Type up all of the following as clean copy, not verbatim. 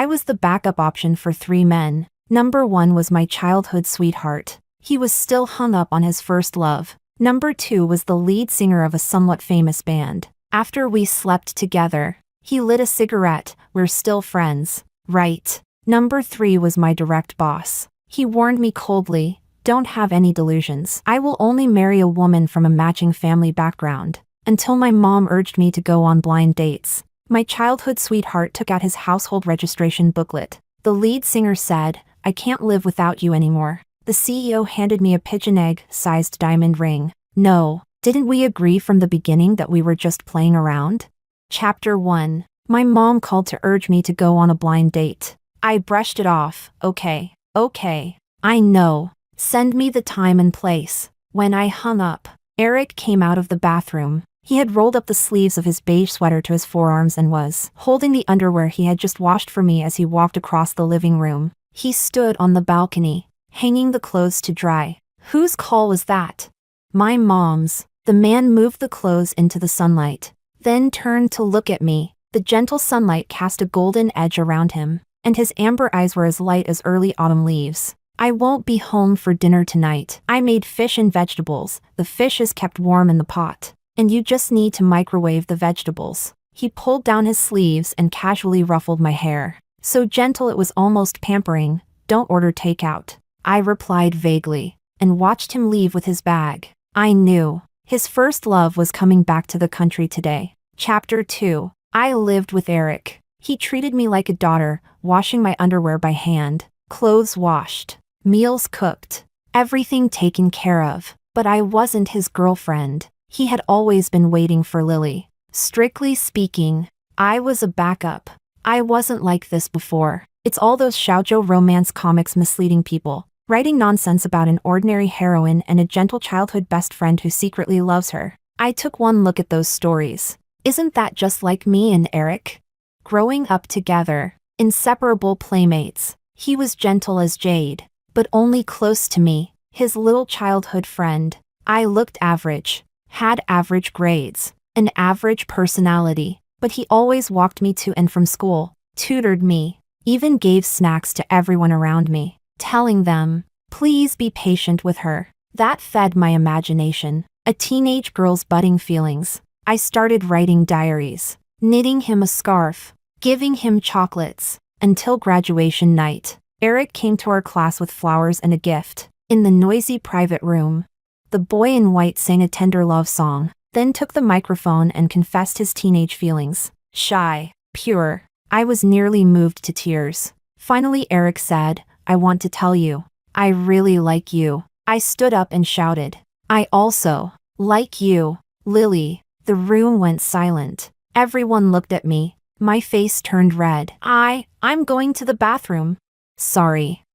I was the backup option for 3 men. Number 1 was my childhood sweetheart. He was still hung up on his first love. Number 2 was the lead singer of a somewhat famous band. After we slept together, he lit a cigarette. We're still friends, right? Number 3 was my direct boss. He warned me coldly, don't have any delusions. I will only marry a woman from a matching family background. Until my mom urged me to go on blind dates. My childhood sweetheart took out his household registration booklet. The lead singer said, I can't live without you anymore. The CEO handed me a pigeon egg-sized diamond ring. No, didn't we agree from the beginning that we were just playing around? Chapter 1. My mom called to urge me to go on a blind date. I brushed it off. Okay, I know. Send me the time and place. When I hung up, Eric came out of the bathroom. He had rolled up the sleeves of his beige sweater to his forearms and was holding the underwear he had just washed for me as he walked across the living room. He stood on the balcony, hanging the clothes to dry. Whose call was that? My mom's. The man moved the clothes into the sunlight, then turned to look at me. The gentle sunlight cast a golden edge around him, and his amber eyes were as light as early autumn leaves. I won't be home for dinner tonight. I made fish and vegetables. The fish is kept warm in the pot, and you just need to microwave the vegetables. He pulled down his sleeves and casually ruffled my hair. So gentle it was almost pampering. Don't order takeout, I replied vaguely, and watched him leave with his bag. I knew. His first love was coming back to the country today. Chapter 2. I lived with Eric. He treated me like a daughter, washing my underwear by hand, clothes washed, meals cooked, everything taken care of. But I wasn't his girlfriend. He had always been waiting for Lily. Strictly speaking, I was a backup. I wasn't like this before. It's all those shoujo romance comics misleading people, writing nonsense about an ordinary heroine and a gentle childhood best friend who secretly loves her. I took one look at those stories. Isn't that just like me and Eric? Growing up together, inseparable playmates. He was gentle as jade, but only close to me, his little childhood friend. I looked average, had average grades, an average personality, but he always walked me to and from school, tutored me, even gave snacks to everyone around me, telling them, please be patient with her. That fed my imagination, a teenage girl's budding feelings. I started writing diaries, knitting him a scarf, giving him chocolates, until graduation night. Eric came to our class with flowers and a gift. In the noisy private room, the boy in white sang a tender love song, then took the microphone and confessed his teenage feelings. Shy, pure. I was nearly moved to tears. Finally Eric said, I want to tell you, I really like you. I stood up and shouted, I also like you, Lily. The room went silent. Everyone looked at me. My face turned red. I'm going to the bathroom. Sorry.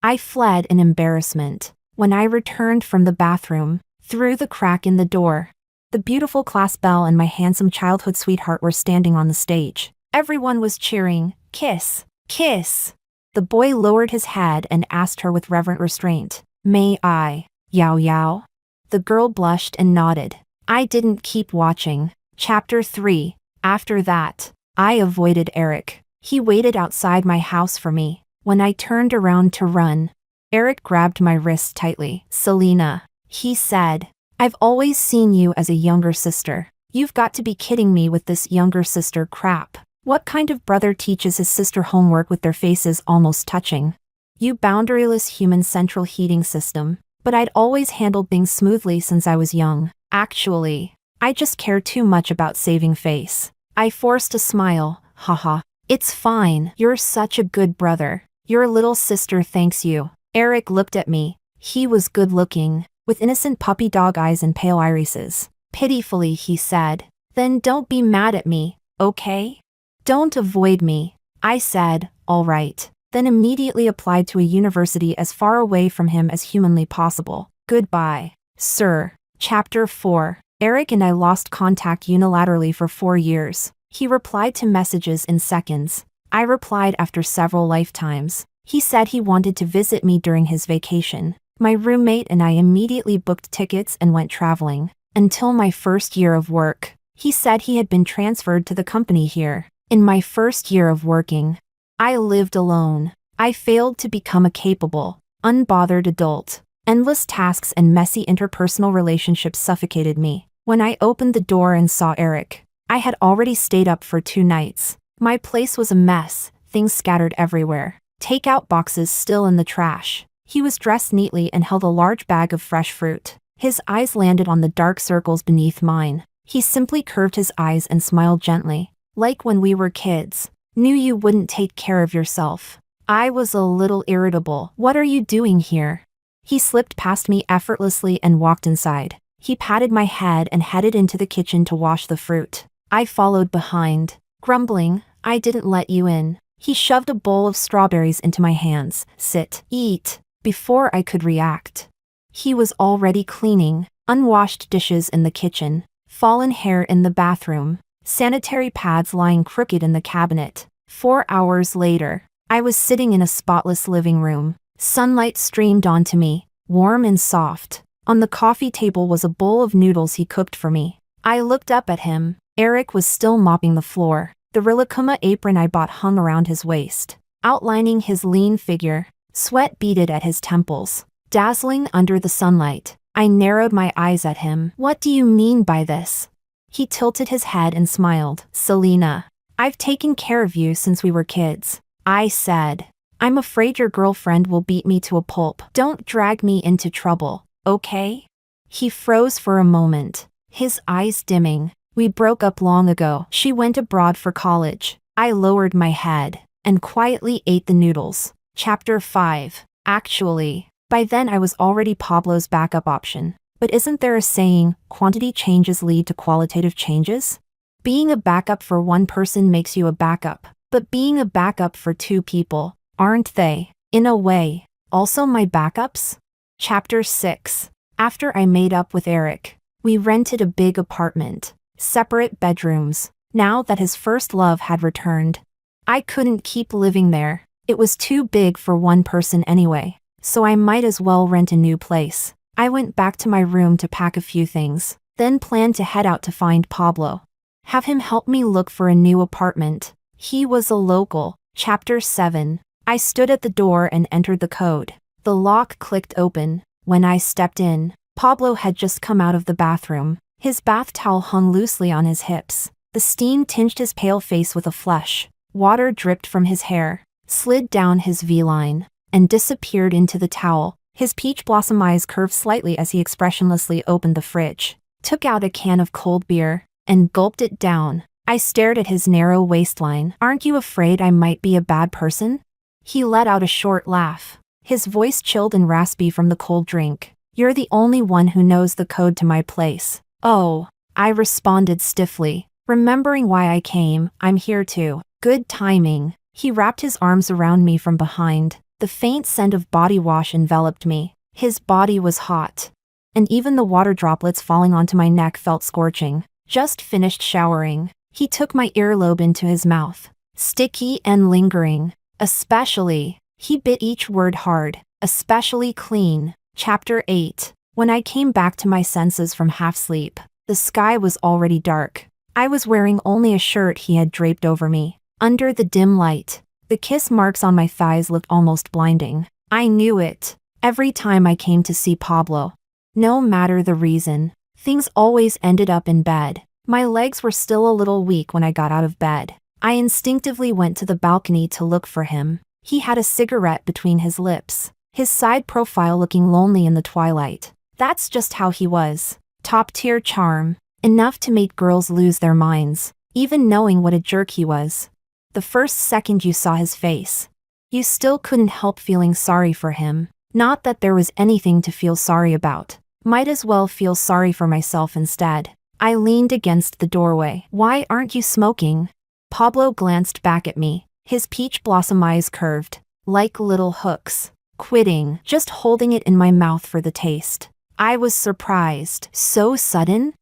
I fled in embarrassment. When I returned from the bathroom, through the crack in the door, the beautiful class belle and my handsome childhood sweetheart were standing on the stage. Everyone was cheering, kiss, kiss. The boy lowered his head and asked her with reverent restraint, may I, Yao Yao? The girl blushed and nodded. I didn't keep watching. Chapter 3. After that, I avoided Eric. He waited outside my house for me. When I turned around to run, Eric grabbed my wrist tightly. Selena, he said, I've always seen you as a younger sister. You've got to be kidding me with this younger sister crap. What kind of brother teaches his sister homework with their faces almost touching? You boundaryless human central heating system. But I'd always handled things smoothly since I was young. Actually, I just care too much about saving face. I forced a smile. Haha. It's fine. You're such a good brother. Your little sister thanks you. Eric looked at me. He was good looking, with innocent puppy dog eyes and pale irises. Pitifully he said, then don't be mad at me, okay? Don't avoid me. I said, all right. Then immediately applied to a university as far away from him as humanly possible. Goodbye, sir. Chapter 4. Eric and I lost contact unilaterally for 4 years. He replied to messages in seconds. I replied after several lifetimes. He said he wanted to visit me during his vacation. My roommate and I immediately booked tickets and went traveling. Until my first year of work. He said he had been transferred to the company here. In my first year of working, I lived alone. I failed to become a capable, unbothered adult. Endless tasks and messy interpersonal relationships suffocated me. When I opened the door and saw Eric, I had already stayed up for 2 nights. My place was a mess, things scattered everywhere. Takeout boxes still in the trash. He was dressed neatly and held a large bag of fresh fruit. His eyes landed on the dark circles beneath mine. He simply curved his eyes and smiled gently. Like when we were kids. Knew you wouldn't take care of yourself. I was a little irritable. What are you doing here? He slipped past me effortlessly and walked inside. He patted my head and headed into the kitchen to wash the fruit. I followed behind, grumbling, I didn't let you in. He shoved a bowl of strawberries into my hands. Sit, eat. Before I could react, he was already cleaning. Unwashed dishes in the kitchen, fallen hair in the bathroom, sanitary pads lying crooked in the cabinet. 4 hours later, I was sitting in a spotless living room. Sunlight streamed onto me, warm and soft. On the coffee table was a bowl of noodles he cooked for me. I looked up at him. Eric was still mopping the floor. The Rilakkuma apron I bought hung around his waist, outlining his lean figure. Sweat beaded at his temples, dazzling under the sunlight. I narrowed my eyes at him. What do you mean by this? He tilted his head and smiled. Selena, I've taken care of you since we were kids. I said, I'm afraid your girlfriend will beat me to a pulp. Don't drag me into trouble, okay? He froze for a moment, his eyes dimming. We broke up long ago. She went abroad for college. I lowered my head and quietly ate the noodles. Chapter 5. Actually, by then I was already Pablo's backup option. But isn't there a saying, quantity changes lead to qualitative changes? Being a backup for one person makes you a backup, but being a backup for 2 people, aren't they, in a way, also my backups? Chapter 6. After I made up with Eric, we rented a big apartment, separate bedrooms. Now that his first love had returned, I couldn't keep living there. It was too big for one person anyway, so I might as well rent a new place. I went back to my room to pack a few things, then planned to head out to find Pablo. Have him help me look for a new apartment. He was a local. Chapter 7. I stood at the door and entered the code. The lock clicked open. When I stepped in, Pablo had just come out of the bathroom. His bath towel hung loosely on his hips. The steam tinged his pale face with a flush. Water dripped from his hair, slid down his V-line, and disappeared into the towel. His peach blossom eyes curved slightly as he expressionlessly opened the fridge, took out a can of cold beer, and gulped it down. I stared at his narrow waistline. Aren't you afraid I might be a bad person? He let out a short laugh, his voice chilled and raspy from the cold drink. You're the only one who knows the code to my place. Oh, I responded stiffly. Remembering why I came, I'm here too. Good timing. He wrapped his arms around me from behind. The faint scent of body wash enveloped me. His body was hot, and even the water droplets falling onto my neck felt scorching. Just finished showering. He took my earlobe into his mouth. Sticky and lingering. Especially. He bit each word hard. Especially clean. Chapter 8. When I came back to my senses from half-sleep, the sky was already dark. I was wearing only a shirt he had draped over me. Under the dim light, the kiss marks on my thighs looked almost blinding. I knew it. Every time I came to see Pablo, no matter the reason, things always ended up in bed. My legs were still a little weak when I got out of bed. I instinctively went to the balcony to look for him. He had a cigarette between his lips, his side profile looking lonely in the twilight. That's just how he was. Top-tier charm, enough to make girls lose their minds, even knowing what a jerk he was. The first second you saw his face, you still couldn't help feeling sorry for him. Not that there was anything to feel sorry about. Might as well feel sorry for myself instead. I leaned against the doorway. Why aren't you smoking? Pablo glanced back at me, his peach blossom eyes curved, like little hooks. Quitting, just holding it in my mouth for the taste. I was surprised. So sudden?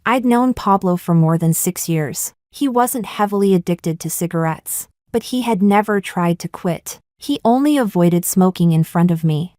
I'd known Pablo for more than 6 years. He wasn't heavily addicted to cigarettes, but he had never tried to quit. He only avoided smoking in front of me.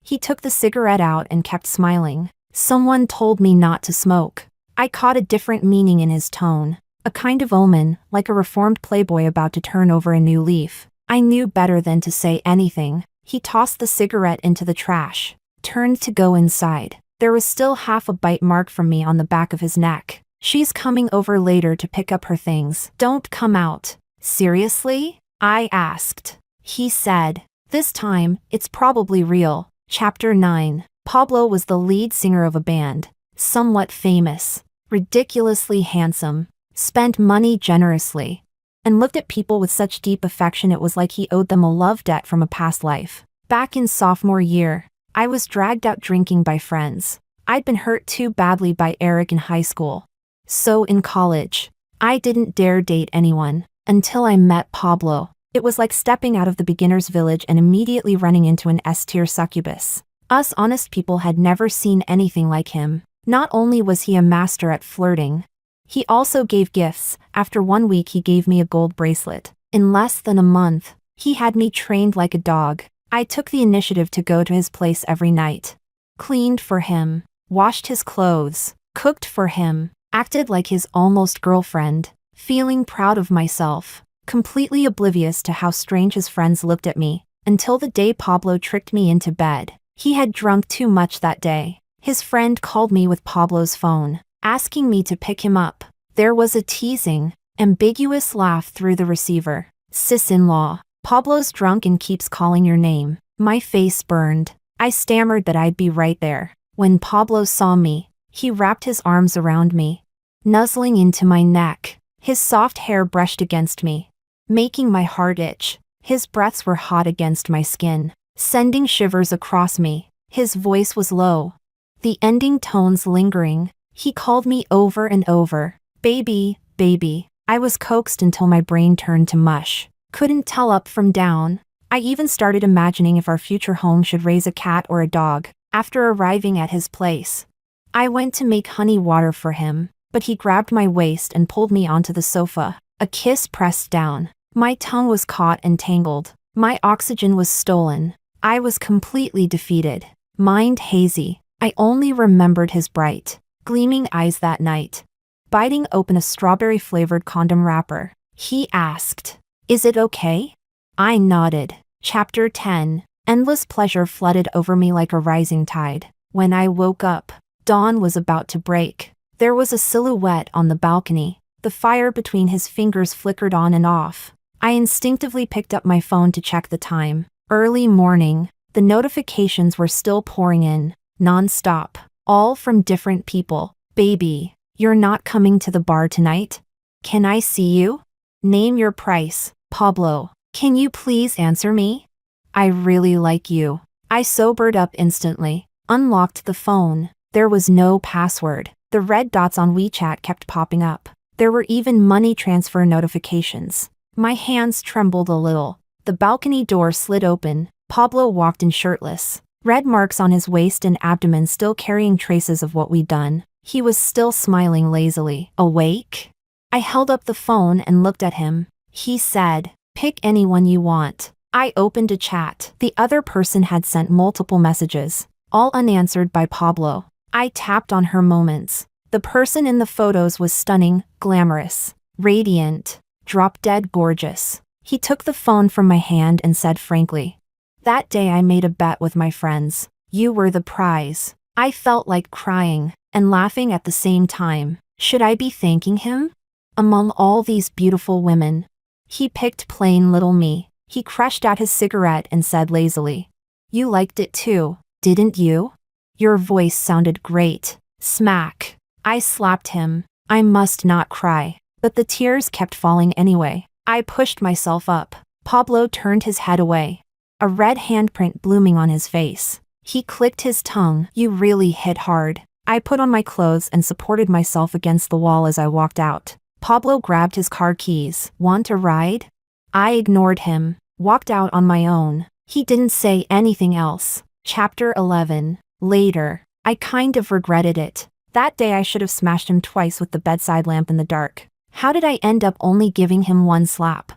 He took the cigarette out and kept smiling. Someone told me not to smoke. I caught a different meaning in his tone. A kind of omen, like a reformed playboy about to turn over a new leaf. I knew better than to say anything. He tossed the cigarette into the trash, turned to go inside. There was still half a bite mark from me on the back of his neck. She's coming over later to pick up her things. Don't come out. Seriously? I asked. He said. This time, it's probably real. Chapter 9. Pablo was the lead singer of a band. Somewhat famous. Ridiculously handsome. Spent money generously. And looked at people with such deep affection it was like he owed them a love debt from a past life. Back in sophomore year, I was dragged out drinking by friends. I'd been hurt too badly by Eric in high school. So in college, I didn't dare date anyone, until I met Pablo. It was like stepping out of the beginner's village and immediately running into an S-tier succubus. Us honest people had never seen anything like him. Not only was he a master at flirting, he also gave gifts. After 1 week he gave me a gold bracelet. In less than a month, he had me trained like a dog. I took the initiative to go to his place every night. Cleaned for him, washed his clothes, cooked for him, acted like his almost girlfriend, feeling proud of myself, completely oblivious to how strange his friends looked at me, until the day Pablo tricked me into bed. He had drunk too much that day. His friend called me with Pablo's phone, asking me to pick him up. There was a teasing, ambiguous laugh through the receiver. Sis-in-law, Pablo's drunk and keeps calling your name. My face burned. I stammered that I'd be right there. When Pablo saw me, he wrapped his arms around me, nuzzling into my neck. His soft hair brushed against me, making my heart itch. His breaths were hot against my skin, sending shivers across me. His voice was low, the ending tones lingering. He called me over and over. Baby, baby. I was coaxed until my brain turned to mush. Couldn't tell up from down. I even started imagining if our future home should raise a cat or a dog. After arriving at his place, I went to make honey water for him, but he grabbed my waist and pulled me onto the sofa. A kiss pressed down. My tongue was caught and tangled. My oxygen was stolen. I was completely defeated. Mind hazy. I only remembered his bright, gleaming eyes that night. Biting open a strawberry-flavored condom wrapper, he asked, "Is it okay?" I nodded. Chapter 10. Endless pleasure flooded over me like a rising tide. When I woke up, dawn was about to break. There was a silhouette on the balcony. The fire between his fingers flickered on and off. I instinctively picked up my phone to check the time. Early morning. The notifications were still pouring in, non-stop, all from different people. Baby, you're not coming to the bar tonight? Can I see you? Name your price. Pablo, can you please answer me? I really like you. I sobered up instantly, unlocked the phone. There was no password. The red dots on WeChat kept popping up. There were even money transfer notifications. My hands trembled a little. The balcony door slid open. Pablo walked in shirtless, red marks on his waist and abdomen still carrying traces of what we'd done. He was still smiling lazily. Awake? I held up the phone and looked at him. He said, "Pick anyone you want." I opened a chat. The other person had sent multiple messages, all unanswered by Pablo. I tapped on her moments. The person in the photos was stunning, glamorous, radiant, drop-dead gorgeous. He took the phone from my hand and said frankly, "That day I made a bet with my friends. You were the prize." I felt like crying and laughing at the same time. Should I be thanking him? Among all these beautiful women, he picked plain little me. He crushed out his cigarette and said lazily, "You liked it too, didn't you? Your voice sounded great." Smack. I slapped him. I must not cry, but the tears kept falling anyway. I pushed myself up. Pablo turned his head away, a red handprint blooming on his face. He clicked his tongue. "You really hit hard." I put on my clothes and supported myself against the wall as I walked out. Pablo grabbed his car keys. "Want a ride?" I ignored him, walked out on my own. He didn't say anything else. Chapter 11. Later. I kind of regretted it. That day I should have smashed him twice with the bedside lamp in the dark. How did I end up only giving him one slap?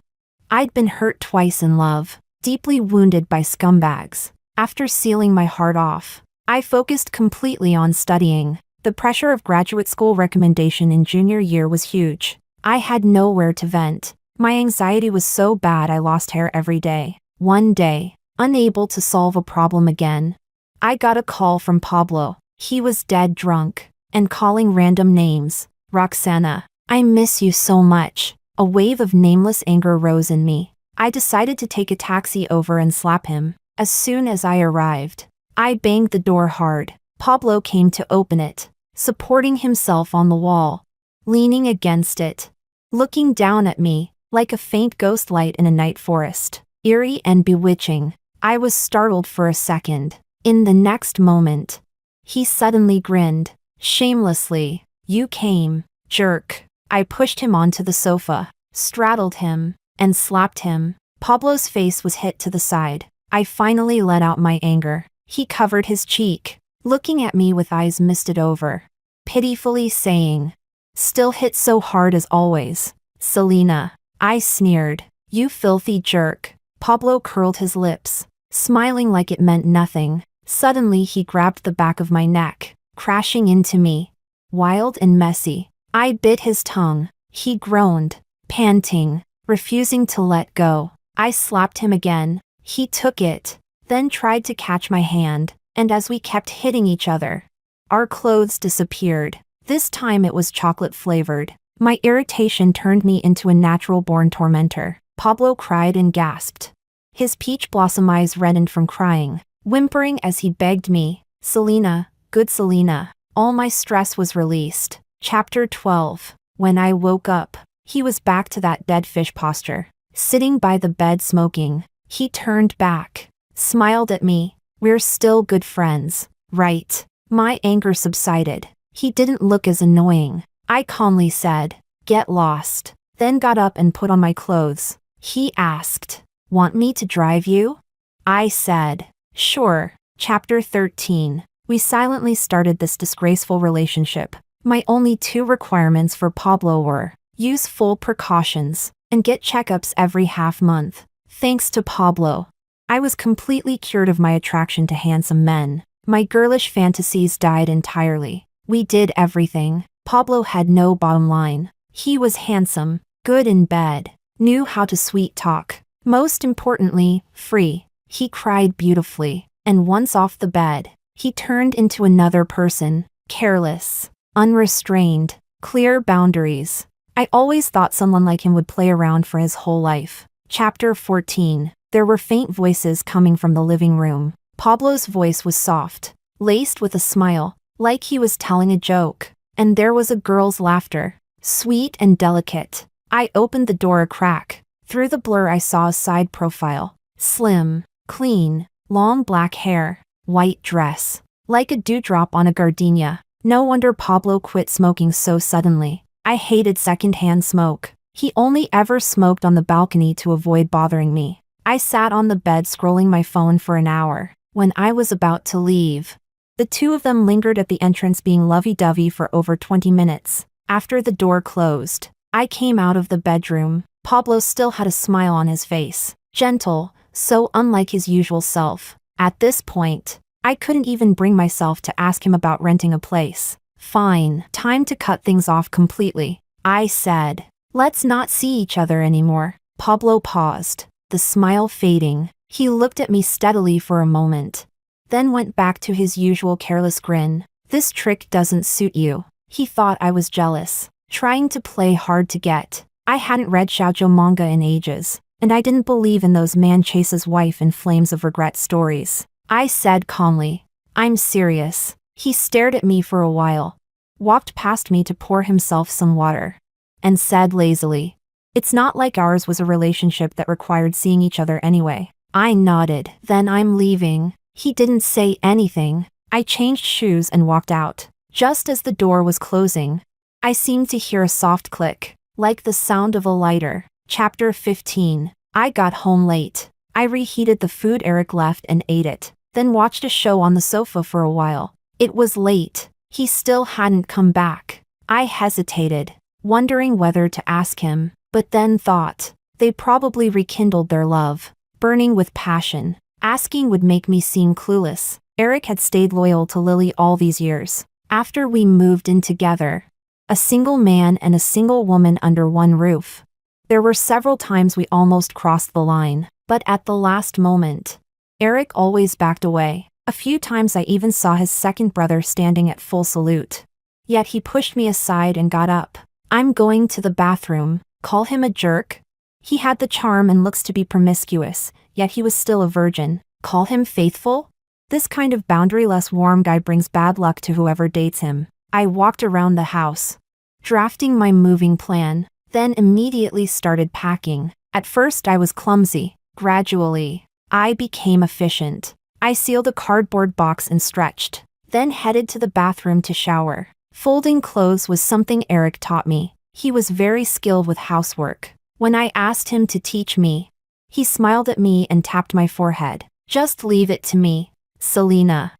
I'd been hurt twice in love, deeply wounded by scumbags. After sealing my heart off, I focused completely on studying. The pressure of graduate school recommendation in junior year was huge. I had nowhere to vent. My anxiety was so bad I lost hair every day. One day, unable to solve a problem again, I got a call from Pablo. He was dead drunk and calling random names. Roxana, I miss you so much. A wave of nameless anger rose in me. I decided to take a taxi over and slap him. As soon as I arrived, I banged the door hard. Pablo came to open it, supporting himself on the wall, leaning against it, looking down at me like a faint ghost light in a night forest, eerie and bewitching. I was startled for a second. In the next moment, he suddenly grinned, shamelessly. You came, jerk. I pushed him onto the sofa, straddled him, and slapped him. Pablo's face was hit to the side. I finally let out my anger. He covered his cheek, looking at me with eyes misted over, pitifully saying, "Still hit so hard as always, Selena." I sneered. "You filthy jerk." Pablo curled his lips, smiling like it meant nothing. Suddenly he grabbed the back of my neck, crashing into me. Wild and messy. I bit his tongue. He groaned, panting, refusing to let go. I slapped him again. He took it, then tried to catch my hand, and as we kept hitting each other, our clothes disappeared. This time it was chocolate flavored. My irritation turned me into a natural-born tormentor. Pablo cried and gasped. His peach blossom eyes reddened from crying, whimpering as he begged me, "Selena, good Selena." All my stress was released. Chapter 12. When I woke up, he was back to that dead fish posture, sitting by the bed smoking. He turned back, smiled at me. "We're still good friends, right?" My anger subsided. He didn't look as annoying. I calmly said, "Get lost," then got up and put on my clothes. He asked, "Want me to drive you?" I said, "Sure." Chapter 13. We silently started this disgraceful relationship. My only two requirements for Pablo were, use full precautions, and get checkups every half month. Thanks to Pablo, I was completely cured of my attraction to handsome men. My girlish fantasies died entirely. We did everything. Pablo had no bottom line. He was handsome, good in bed, knew how to sweet talk. Most importantly, free. He cried beautifully, and once off the bed, he turned into another person, careless, unrestrained, clear boundaries. I always thought someone like him would play around for his whole life. Chapter 14. There were faint voices coming from the living room. Pablo's voice was soft, laced with a smile, like he was telling a joke. And there was a girl's laughter, sweet and delicate. I opened the door a crack. Through the blur I saw a side profile. Slim, clean, long black hair, white dress, like a dewdrop on a gardenia. No wonder Pablo quit smoking so suddenly. I hated secondhand smoke. He only ever smoked on the balcony to avoid bothering me. I sat on the bed scrolling my phone for an hour. When I was about to leave, the two of them lingered at the entrance being lovey-dovey for over 20 minutes. After the door closed, I came out of the bedroom. Pablo still had a smile on his face, gentle, so unlike his usual self. At this point, I couldn't even bring myself to ask him about renting a place. Fine, time to cut things off completely. I said, "Let's not see each other anymore." Pablo paused, the smile fading. He looked at me steadily for a moment, then went back to his usual careless grin. "This trick doesn't suit you." He thought I was jealous, trying to play hard to get. I hadn't read shoujo manga in ages, and I didn't believe in those man chases wife in flames of regret stories. I said calmly, "I'm serious." He stared at me for a while, walked past me to pour himself some water, and said lazily, "It's not like ours was a relationship that required seeing each other anyway." I nodded. "Then I'm leaving." He didn't say anything. I changed shoes and walked out. Just as the door was closing, I seemed to hear a soft click, like the sound of a lighter. Chapter 15. I got home late. I reheated the food Eric left and ate it, then watched a show on the sofa for a while. It was late. He still hadn't come back. I hesitated, wondering whether to ask him, but then thought, they probably rekindled their love, burning with passion. Asking would make me seem clueless. Eric had stayed loyal to Lily all these years. After we moved in together, A single man and a single woman under one roof. There were several times we almost crossed the line, but at the last moment, Eric always backed away. A few times I even saw his second brother standing at full salute. Yet he pushed me aside and got up. I'm going to the bathroom. Call him a jerk? He had the charm and looks to be promiscuous, yet he was still a virgin. Call him faithful? This kind of boundaryless warm guy brings bad luck to whoever dates him. I walked around the house, drafting my moving plan, then immediately started packing. At first I was clumsy. Gradually, I became efficient. I sealed a cardboard box and stretched, then headed to the bathroom to shower. Folding clothes was something Eric taught me. He was very skilled with housework. When I asked him to teach me, he smiled at me and tapped my forehead. Just leave it to me, Selena.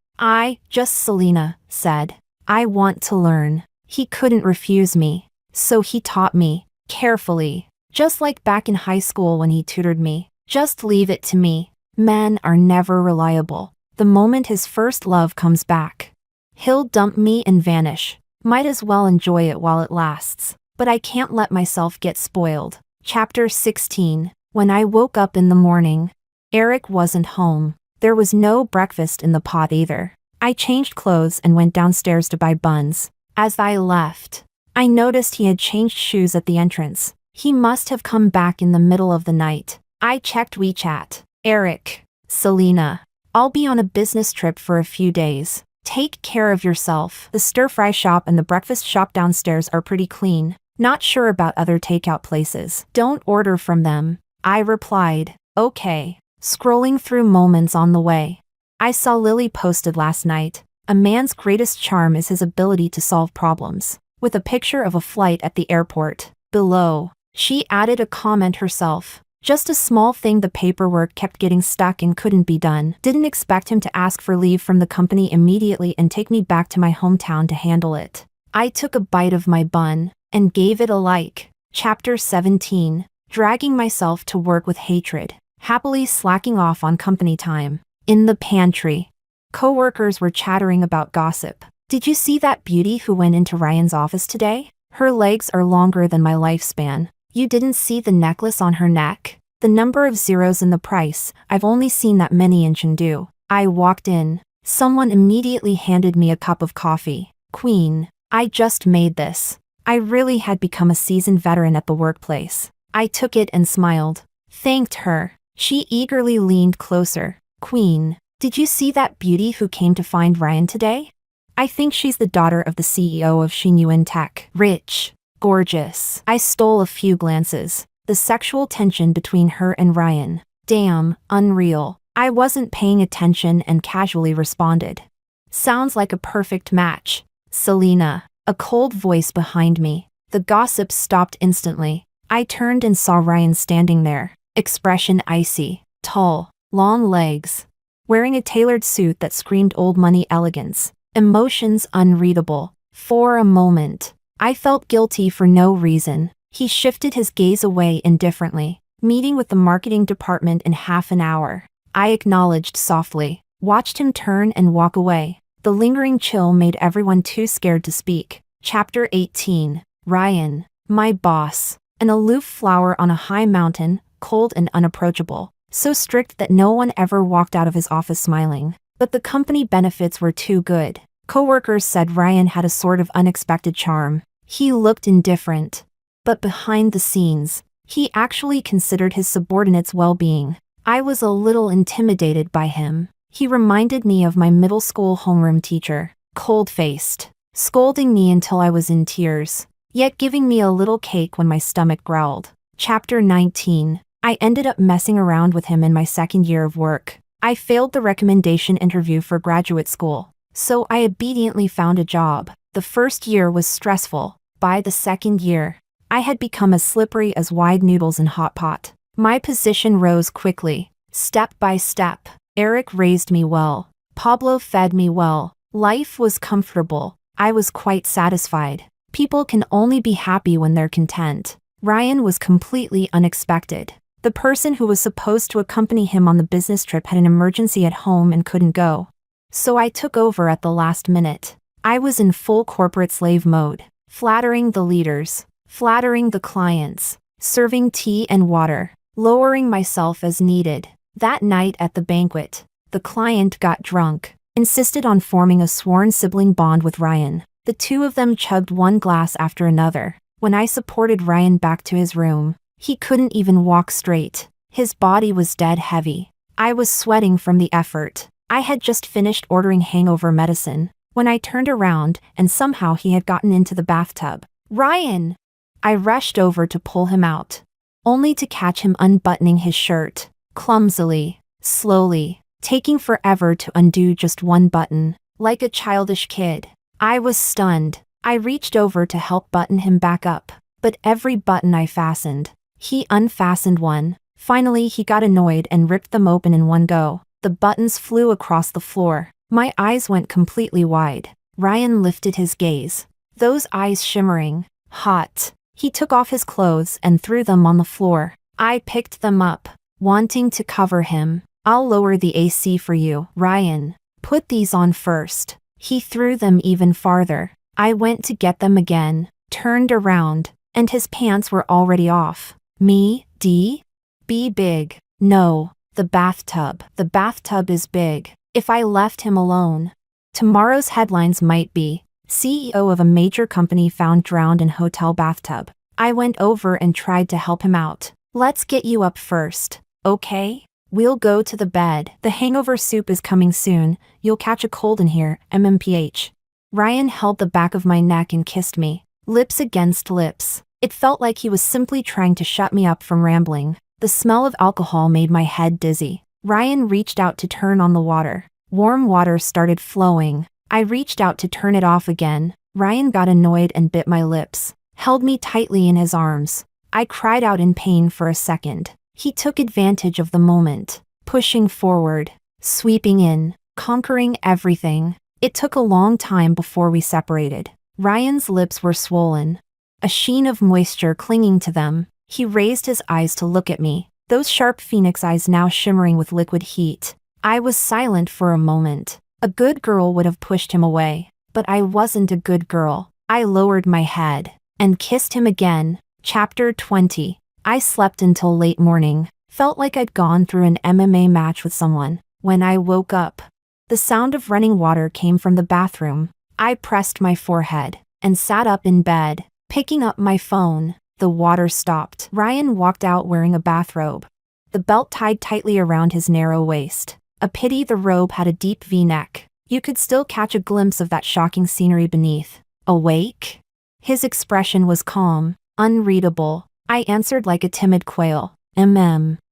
Selena said. I want to learn. He couldn't refuse me, so he taught me, carefully. Just like back in high school when he tutored me. Just leave it to me. Men are never reliable. The moment his first love comes back, he'll dump me and vanish. Might as well enjoy it while it lasts. But I can't let myself get spoiled. Chapter 16. When I woke up in the morning, Eric wasn't home. There was no breakfast in the pot either. I changed clothes and went downstairs to buy buns. As I left, I noticed he had changed shoes at the entrance. He must have come back in the middle of the night. I checked WeChat. Eric, Selena, I'll be on a business trip for a few days. Take care of yourself. The stir-fry shop and the breakfast shop downstairs are pretty clean. Not sure about other takeout places. Don't order from them. I replied, okay. Scrolling through moments on the way, I saw Lily posted last night. A man's greatest charm is his ability to solve problems. With a picture of a flight at the airport. Below, she added a comment herself. Just a small thing, the paperwork kept getting stuck and couldn't be done. Didn't expect him to ask for leave from the company immediately and take me back to my hometown to handle it. I took a bite of my bun and gave it a like. Chapter 17. Dragging myself to work with hatred. Happily slacking off on company time. In the pantry, coworkers were chattering about gossip. Did you see that beauty who went into Ryan's office today? Her legs are longer than my lifespan. You didn't see the necklace on her neck? The number of zeros in the price, I've only seen that many in Chengdu. I walked in. Someone immediately handed me a cup of coffee. Queen, I just made this. I really had become a seasoned veteran at the workplace. I took it and smiled. Thanked her. She eagerly leaned closer. Queen, did you see that beauty who came to find Ryan today? I think she's the daughter of the CEO of Xinyuan Tech. Rich. Gorgeous. I stole a few glances. The sexual tension between her and Ryan. Damn, unreal. I wasn't paying attention and casually responded. Sounds like a perfect match. Selena. A cold voice behind me. The gossip stopped instantly. I turned and saw Ryan standing there. Expression icy. Tall. Long legs. Wearing a tailored suit that screamed old money elegance. Emotions unreadable. For a moment, I felt guilty for no reason. He shifted his gaze away indifferently. Meeting with the marketing department in half an hour. I acknowledged softly. Watched him turn and walk away. The lingering chill made everyone too scared to speak. Chapter 18. Ryan. My boss. An aloof flower on a high mountain, cold and unapproachable. So strict that no one ever walked out of his office smiling. But the company benefits were too good. Coworkers said Ryan had a sort of unexpected charm. He looked indifferent. But behind the scenes, he actually considered his subordinates' well-being. I was a little intimidated by him. He reminded me of my middle school homeroom teacher, cold-faced, scolding me until I was in tears, yet giving me a little cake when my stomach growled. Chapter 19. I ended up messing around with him in my second year of work. I failed the recommendation interview for graduate school, so I obediently found a job. The first year was stressful. By the second year, I had become as slippery as wide noodles in hot pot. My position rose quickly, step by step. Eric raised me well. Pablo fed me well. Life was comfortable. I was quite satisfied. People can only be happy when they're content. Ryan was completely unexpected. The person who was supposed to accompany him on the business trip had an emergency at home and couldn't go. So I took over at the last minute. I was in full corporate slave mode. flattering the leaders, flattering the clients, serving tea and water, lowering myself as needed. That night at the banquet, the client got drunk, insisted on forming a sworn sibling bond with Ryan. The two of them chugged one glass after another. When I supported Ryan back to his room, he couldn't even walk straight. His body was dead heavy. I was sweating from the effort. I had just finished ordering hangover medicine when I turned around and somehow he had gotten into the bathtub. Ryan! I rushed over to pull him out, only to catch him unbuttoning his shirt, clumsily, slowly, taking forever to undo just one button, like a childish kid. I was stunned. I reached over to help button him back up, but every button I fastened, he unfastened one. Finally, he got annoyed and ripped them open in one go. The buttons flew across the floor. My eyes went completely wide. Ryan lifted his gaze, those eyes shimmering, hot. He took off his clothes and threw them on the floor. I picked them up, wanting to cover him. I'll lower the AC for you, Ryan. Put these on first. He threw them even farther. I went to get them again, turned around, and his pants were already off. Me, D? Be big. No, the bathtub. The bathtub is big. If I left him alone, tomorrow's headlines might be, CEO of a major company found drowned in hotel bathtub. I went over and tried to help him out. Let's get you up first, okay? We'll go to the bed. The hangover soup is coming soon. You'll catch a cold in here, MMPH. Ryan held the back of my neck and kissed me, lips against lips. It felt like he was simply trying to shut me up from rambling. The smell of alcohol made my head dizzy. Ryan reached out to turn on the water. Warm water started flowing. I reached out to turn it off again. Ryan got annoyed and bit my lips, held me tightly in his arms. I cried out in pain for a second. He took advantage of the moment, pushing forward, sweeping in, conquering everything. It took a long time before we separated. Ryan's lips were swollen, a sheen of moisture clinging to them. He raised his eyes to look at me, those sharp phoenix eyes now shimmering with liquid heat. I was silent for a moment. A good girl would have pushed him away, but I wasn't a good girl. I lowered my head and kissed him again. Chapter 20. I slept until late morning. Felt like I'd gone through an MMA match with someone. When I woke up, the sound of running water came from the bathroom. I pressed my forehead and sat up in bed, picking up my phone. The water stopped. Ryan walked out wearing a bathrobe, the belt tied tightly around his narrow waist. A pity the robe had a deep V-neck. You could still catch a glimpse of that shocking scenery beneath. Awake? His expression was calm, unreadable. I answered like a timid quail.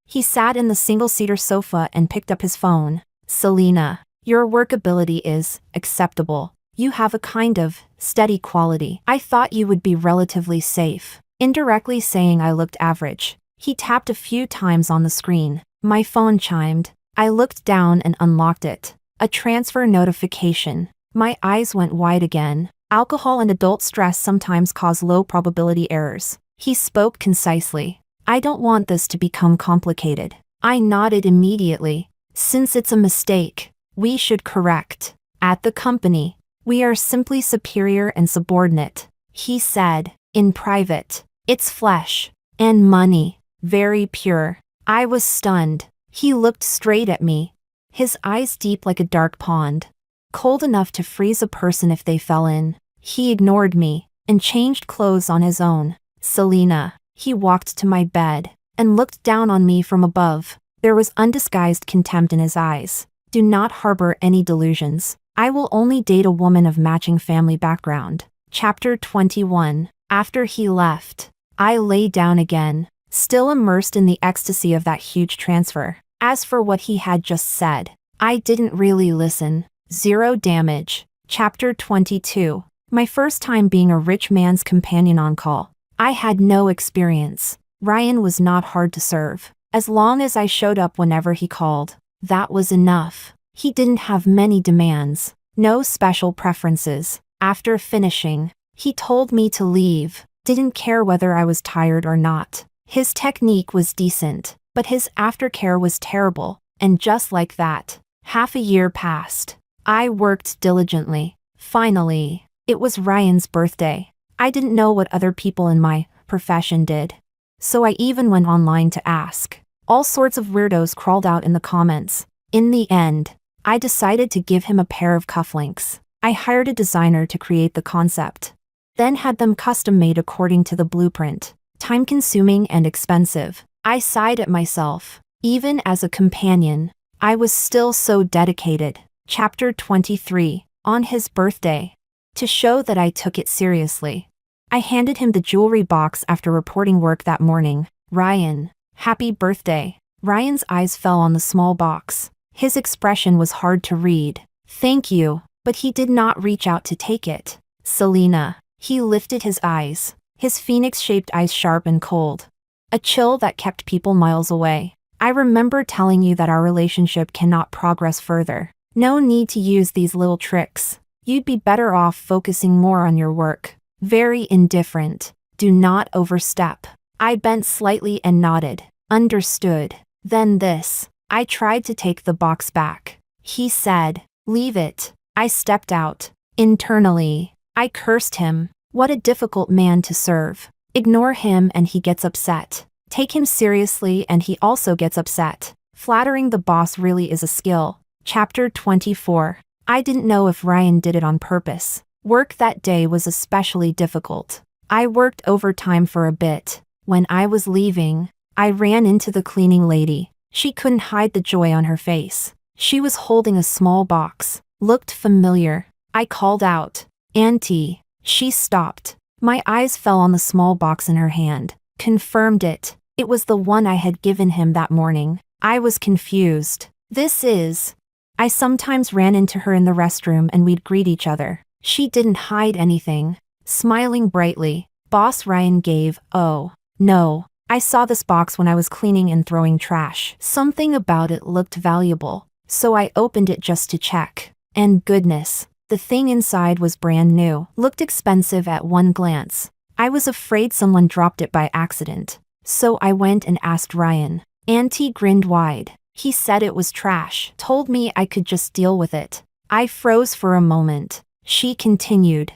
He sat in the single-seater sofa and picked up his phone. Selena, your workability is acceptable. You have a kind of steady quality. I thought you would be relatively safe. Indirectly saying I looked average. He tapped a few times on the screen. My phone chimed. I looked down and unlocked it. A transfer notification. My eyes went wide again. Alcohol and adult stress sometimes cause low probability errors. He spoke concisely. I don't want this to become complicated. I nodded immediately. Since it's a mistake, we should correct. At the company, we are simply superior and subordinate, he said, in private. It's flesh and money, very pure. I was stunned. He looked straight at me, his eyes deep like a dark pond, cold enough to freeze a person if they fell in. He ignored me and changed clothes on his own. Selena, he walked to my bed and looked down on me from above. There was undisguised contempt in his eyes. Do not harbor any delusions. I will only date a woman of matching family background. Chapter 21. After he left, I lay down again, still immersed in the ecstasy of that huge transfer. As for what he had just said, I didn't really listen. Zero damage. Chapter 22. My first time being a rich man's companion on call. I had no experience. Ryan was not hard to serve. As long as I showed up whenever he called, that was enough. He didn't have many demands, no special preferences. After finishing, he told me to leave, didn't care whether I was tired or not. His technique was decent, but his aftercare was terrible, and just like that, half a year passed. I worked diligently. Finally, it was Ryan's birthday. I didn't know what other people in my profession did. So I even went online to ask. All sorts of weirdos crawled out in the comments. In the end, I decided to give him a pair of cufflinks. I hired a designer to create the concept, then had them custom made according to the blueprint. Time-consuming and expensive. I sighed at myself. Even as a companion, I was still so dedicated. Chapter 23. On his birthday. To show that I took it seriously, I handed him the jewelry box after reporting work that morning. Ryan, happy birthday. Ryan's eyes fell on the small box. His expression was hard to read. Thank you, but he did not reach out to take it. Selena. He lifted his eyes, his phoenix-shaped eyes sharp and cold. A chill that kept people miles away. I remember telling you that our relationship cannot progress further. No need to use these little tricks. You'd be better off focusing more on your work. Very indifferent. Do not overstep. I bent slightly and nodded. Understood. Then this. I tried to take the box back. He said, leave it. I stepped out. Internally, I cursed him. What a difficult man to serve. Ignore him and he gets upset. Take him seriously and he also gets upset. Flattering the boss really is a skill. Chapter 24. I didn't know if Ryan did it on purpose. Work that day was especially difficult. I worked overtime for a bit. When I was leaving, I ran into the cleaning lady. She couldn't hide the joy on her face. She was holding a small box. Looked familiar. I called out, Auntie. She stopped. My eyes fell on the small box in her hand. Confirmed it. It was the one I had given him that morning. I was confused. This is... I sometimes ran into her in the restroom and we'd greet each other. She didn't hide anything. Smiling brightly, Boss Ryan gave, oh, no. I saw this box when I was cleaning and throwing trash. Something about it looked valuable, so I opened it just to check. And goodness, the thing inside was brand new. Looked expensive at one glance. I was afraid someone dropped it by accident, so I went and asked Ryan. Auntie grinned wide. He said it was trash, told me I could just deal with it. I froze for a moment. She continued.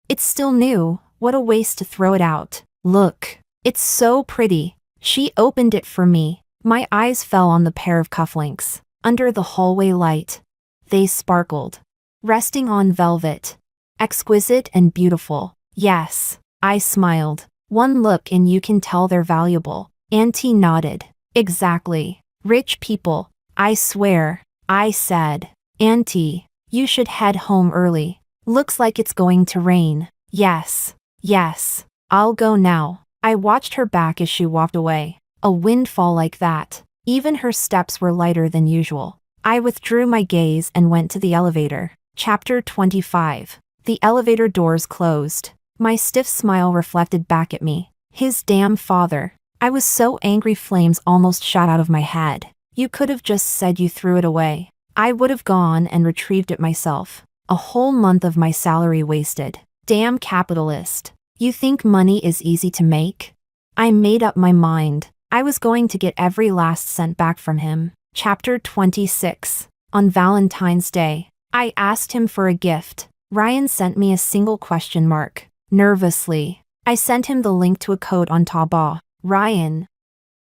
It's still new, what a waste to throw it out. Look, it's so pretty. She opened it for me. My eyes fell on the pair of cufflinks. Under the hallway light, they sparkled, resting on velvet. Exquisite and beautiful. Yes, I smiled. One look and you can tell they're valuable. Auntie nodded. Exactly. Rich people, I swear. I said, Auntie, you should head home early. Looks like it's going to rain. Yes, I'll go now. I watched her back as she walked away. A windfall like that. Even her steps were lighter than usual. I withdrew my gaze and went to the elevator. Chapter 25. The elevator doors closed. My stiff smile reflected back at me. His damn father. I was so angry flames almost shot out of my head. You could have just said you threw it away. I would have gone and retrieved it myself. A whole month of my salary wasted. Damn capitalist. You think money is easy to make? I made up my mind. I was going to get every last cent back from him. Chapter 26. On Valentine's Day, I asked him for a gift. Ryan sent me a single question mark. Nervously, I sent him the link to a code on Taobao. Ryan.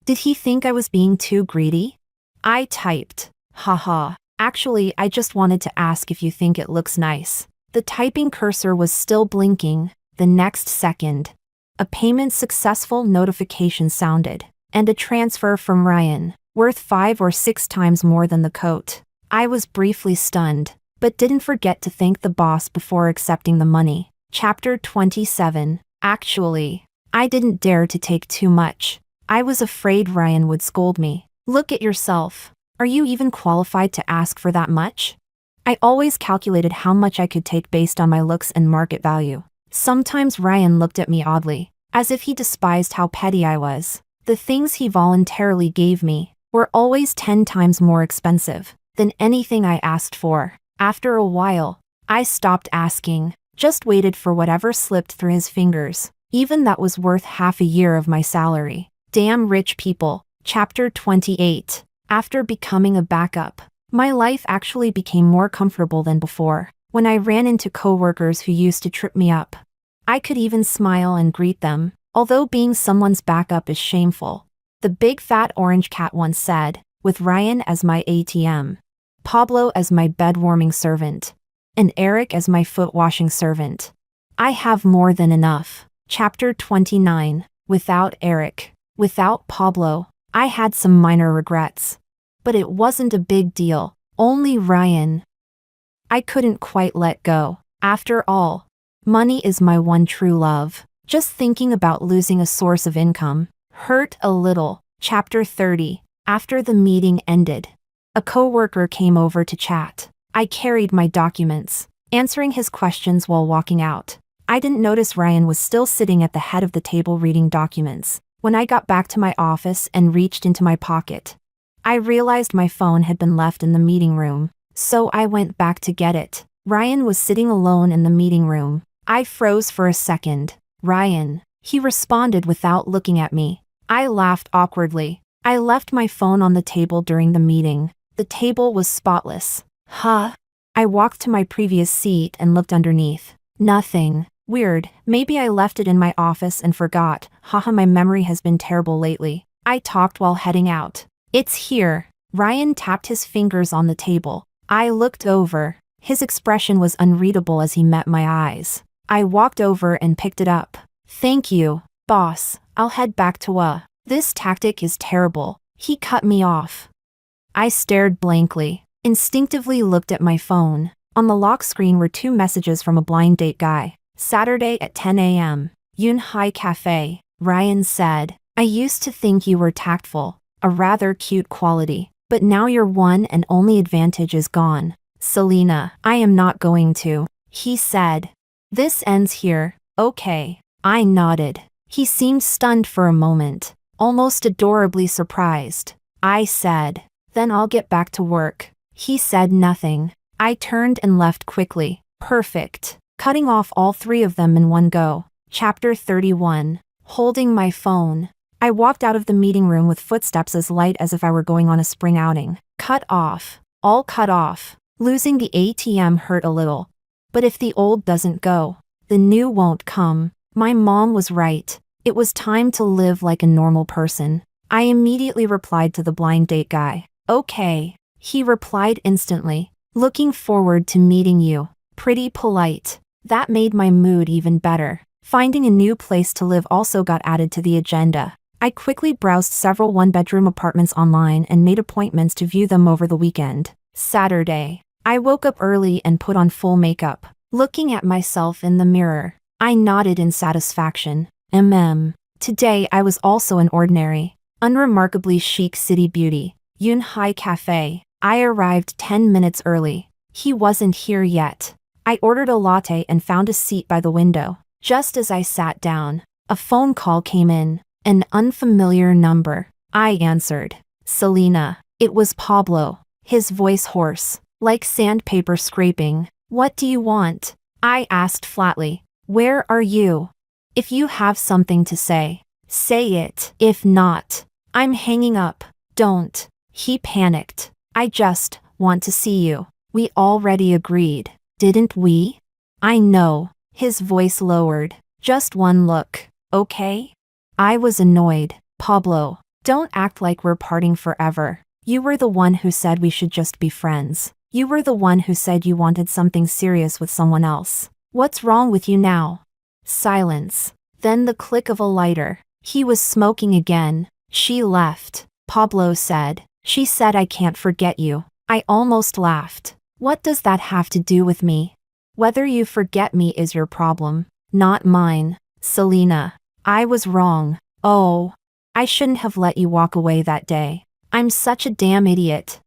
Did he think I was being too greedy? I typed. Haha. Actually, I just wanted to ask if you think it looks nice. The typing cursor was still blinking. The next second, a payment successful notification sounded, and a transfer from Ryan, worth 5 or 6 times more than the coat. I was briefly stunned, but didn't forget to thank the boss before accepting the money. Chapter 27. Actually, I didn't dare to take too much. I was afraid Ryan would scold me. Look at yourself. Are you even qualified to ask for that much? I always calculated how much I could take based on my looks and market value. Sometimes Ryan looked at me oddly, as if he despised how petty I was. The things he voluntarily gave me were always 10 times more expensive than anything I asked for. After a while, I stopped asking, just waited for whatever slipped through his fingers. Even that was worth half a year of my salary. Damn rich people. Chapter 28. After becoming a backup, my life actually became more comfortable than before. When I ran into coworkers who used to trip me up, I could even smile and greet them, although being someone's backup is shameful. The big fat orange cat once said, with Ryan as my ATM, Pablo as my bed-warming servant, and Eric as my foot-washing servant. I have more than enough. Chapter 29. Without Eric. Without Pablo, I had some minor regrets. But it wasn't a big deal, only Ryan. I couldn't quite let go. After all, money is my one true love. Just thinking about losing a source of income hurt a little. Chapter 30. After the meeting ended, a coworker came over to chat. I carried my documents, answering his questions while walking out. I didn't notice Ryan was still sitting at the head of the table reading documents. When I got back to my office and reached into my pocket, I realized my phone had been left in the meeting room, so I went back to get it. Ryan was sitting alone in the meeting room. I froze for a second. Ryan, he responded without looking at me. I laughed awkwardly. I left my phone on the table during the meeting. The table was spotless. Huh? I walked to my previous seat and looked underneath. Nothing. Weird, maybe I left it in my office and forgot. Haha, my memory has been terrible lately. I talked while heading out. It's here. Ryan tapped his fingers on the table. I looked over. His expression was unreadable as he met my eyes. I walked over and picked it up. Thank you, boss. I'll head back to This tactic is terrible. He cut me off. I stared blankly, instinctively looked at my phone. On the lock screen were 2 messages from a blind date guy. Saturday at 10 a.m. Yunhai Cafe. Ryan said, I used to think you were tactful, a rather cute quality, but now your one and only advantage is gone. Selena, I am not going to. He said. This ends here, okay. I nodded. He seemed stunned for a moment, almost adorably surprised. I said, then I'll get back to work. He said nothing. I turned and left quickly. Perfect. Cutting off all 3 of them in one go. Chapter 31. Holding my phone. I walked out of the meeting room with footsteps as light as if I were going on a spring outing. Cut off. All cut off. Losing the ATM hurt a little. But if the old doesn't go, the new won't come. My mom was right. It was time to live like a normal person. I immediately replied to the blind date guy. Okay. He replied instantly. Looking forward to meeting you. Pretty polite. That made my mood even better. Finding a new place to live also got added to the agenda. I quickly browsed several 1-bedroom apartments online and made appointments to view them over the weekend. Saturday. I woke up early and put on full makeup. Looking at myself in the mirror, I nodded in satisfaction. Today I was also an ordinary, unremarkably chic city beauty. Yunhai Cafe. I arrived 10 minutes early. He wasn't here yet. I ordered a latte and found a seat by the window. Just as I sat down, a phone call came in. An unfamiliar number. I answered. Selena. It was Pablo. His voice hoarse, like sandpaper scraping. What do you want? I asked flatly. Where are you? If you have something to say, say it. If not, I'm hanging up. Don't. He panicked. I just want to see you. We already agreed, didn't we? I know. His voice lowered. Just one look, okay? I was annoyed. Pablo, don't act like we're parting forever. You were the one who said we should just be friends. You were the one who said you wanted something serious with someone else. What's wrong with you now? Silence. Then the click of a lighter. He was smoking again. She left. Pablo said. She said I can't forget you. I almost laughed. What does that have to do with me? Whether you forget me is your problem, not mine. Selena. I was wrong. Oh. I shouldn't have let you walk away that day. I'm such a damn idiot.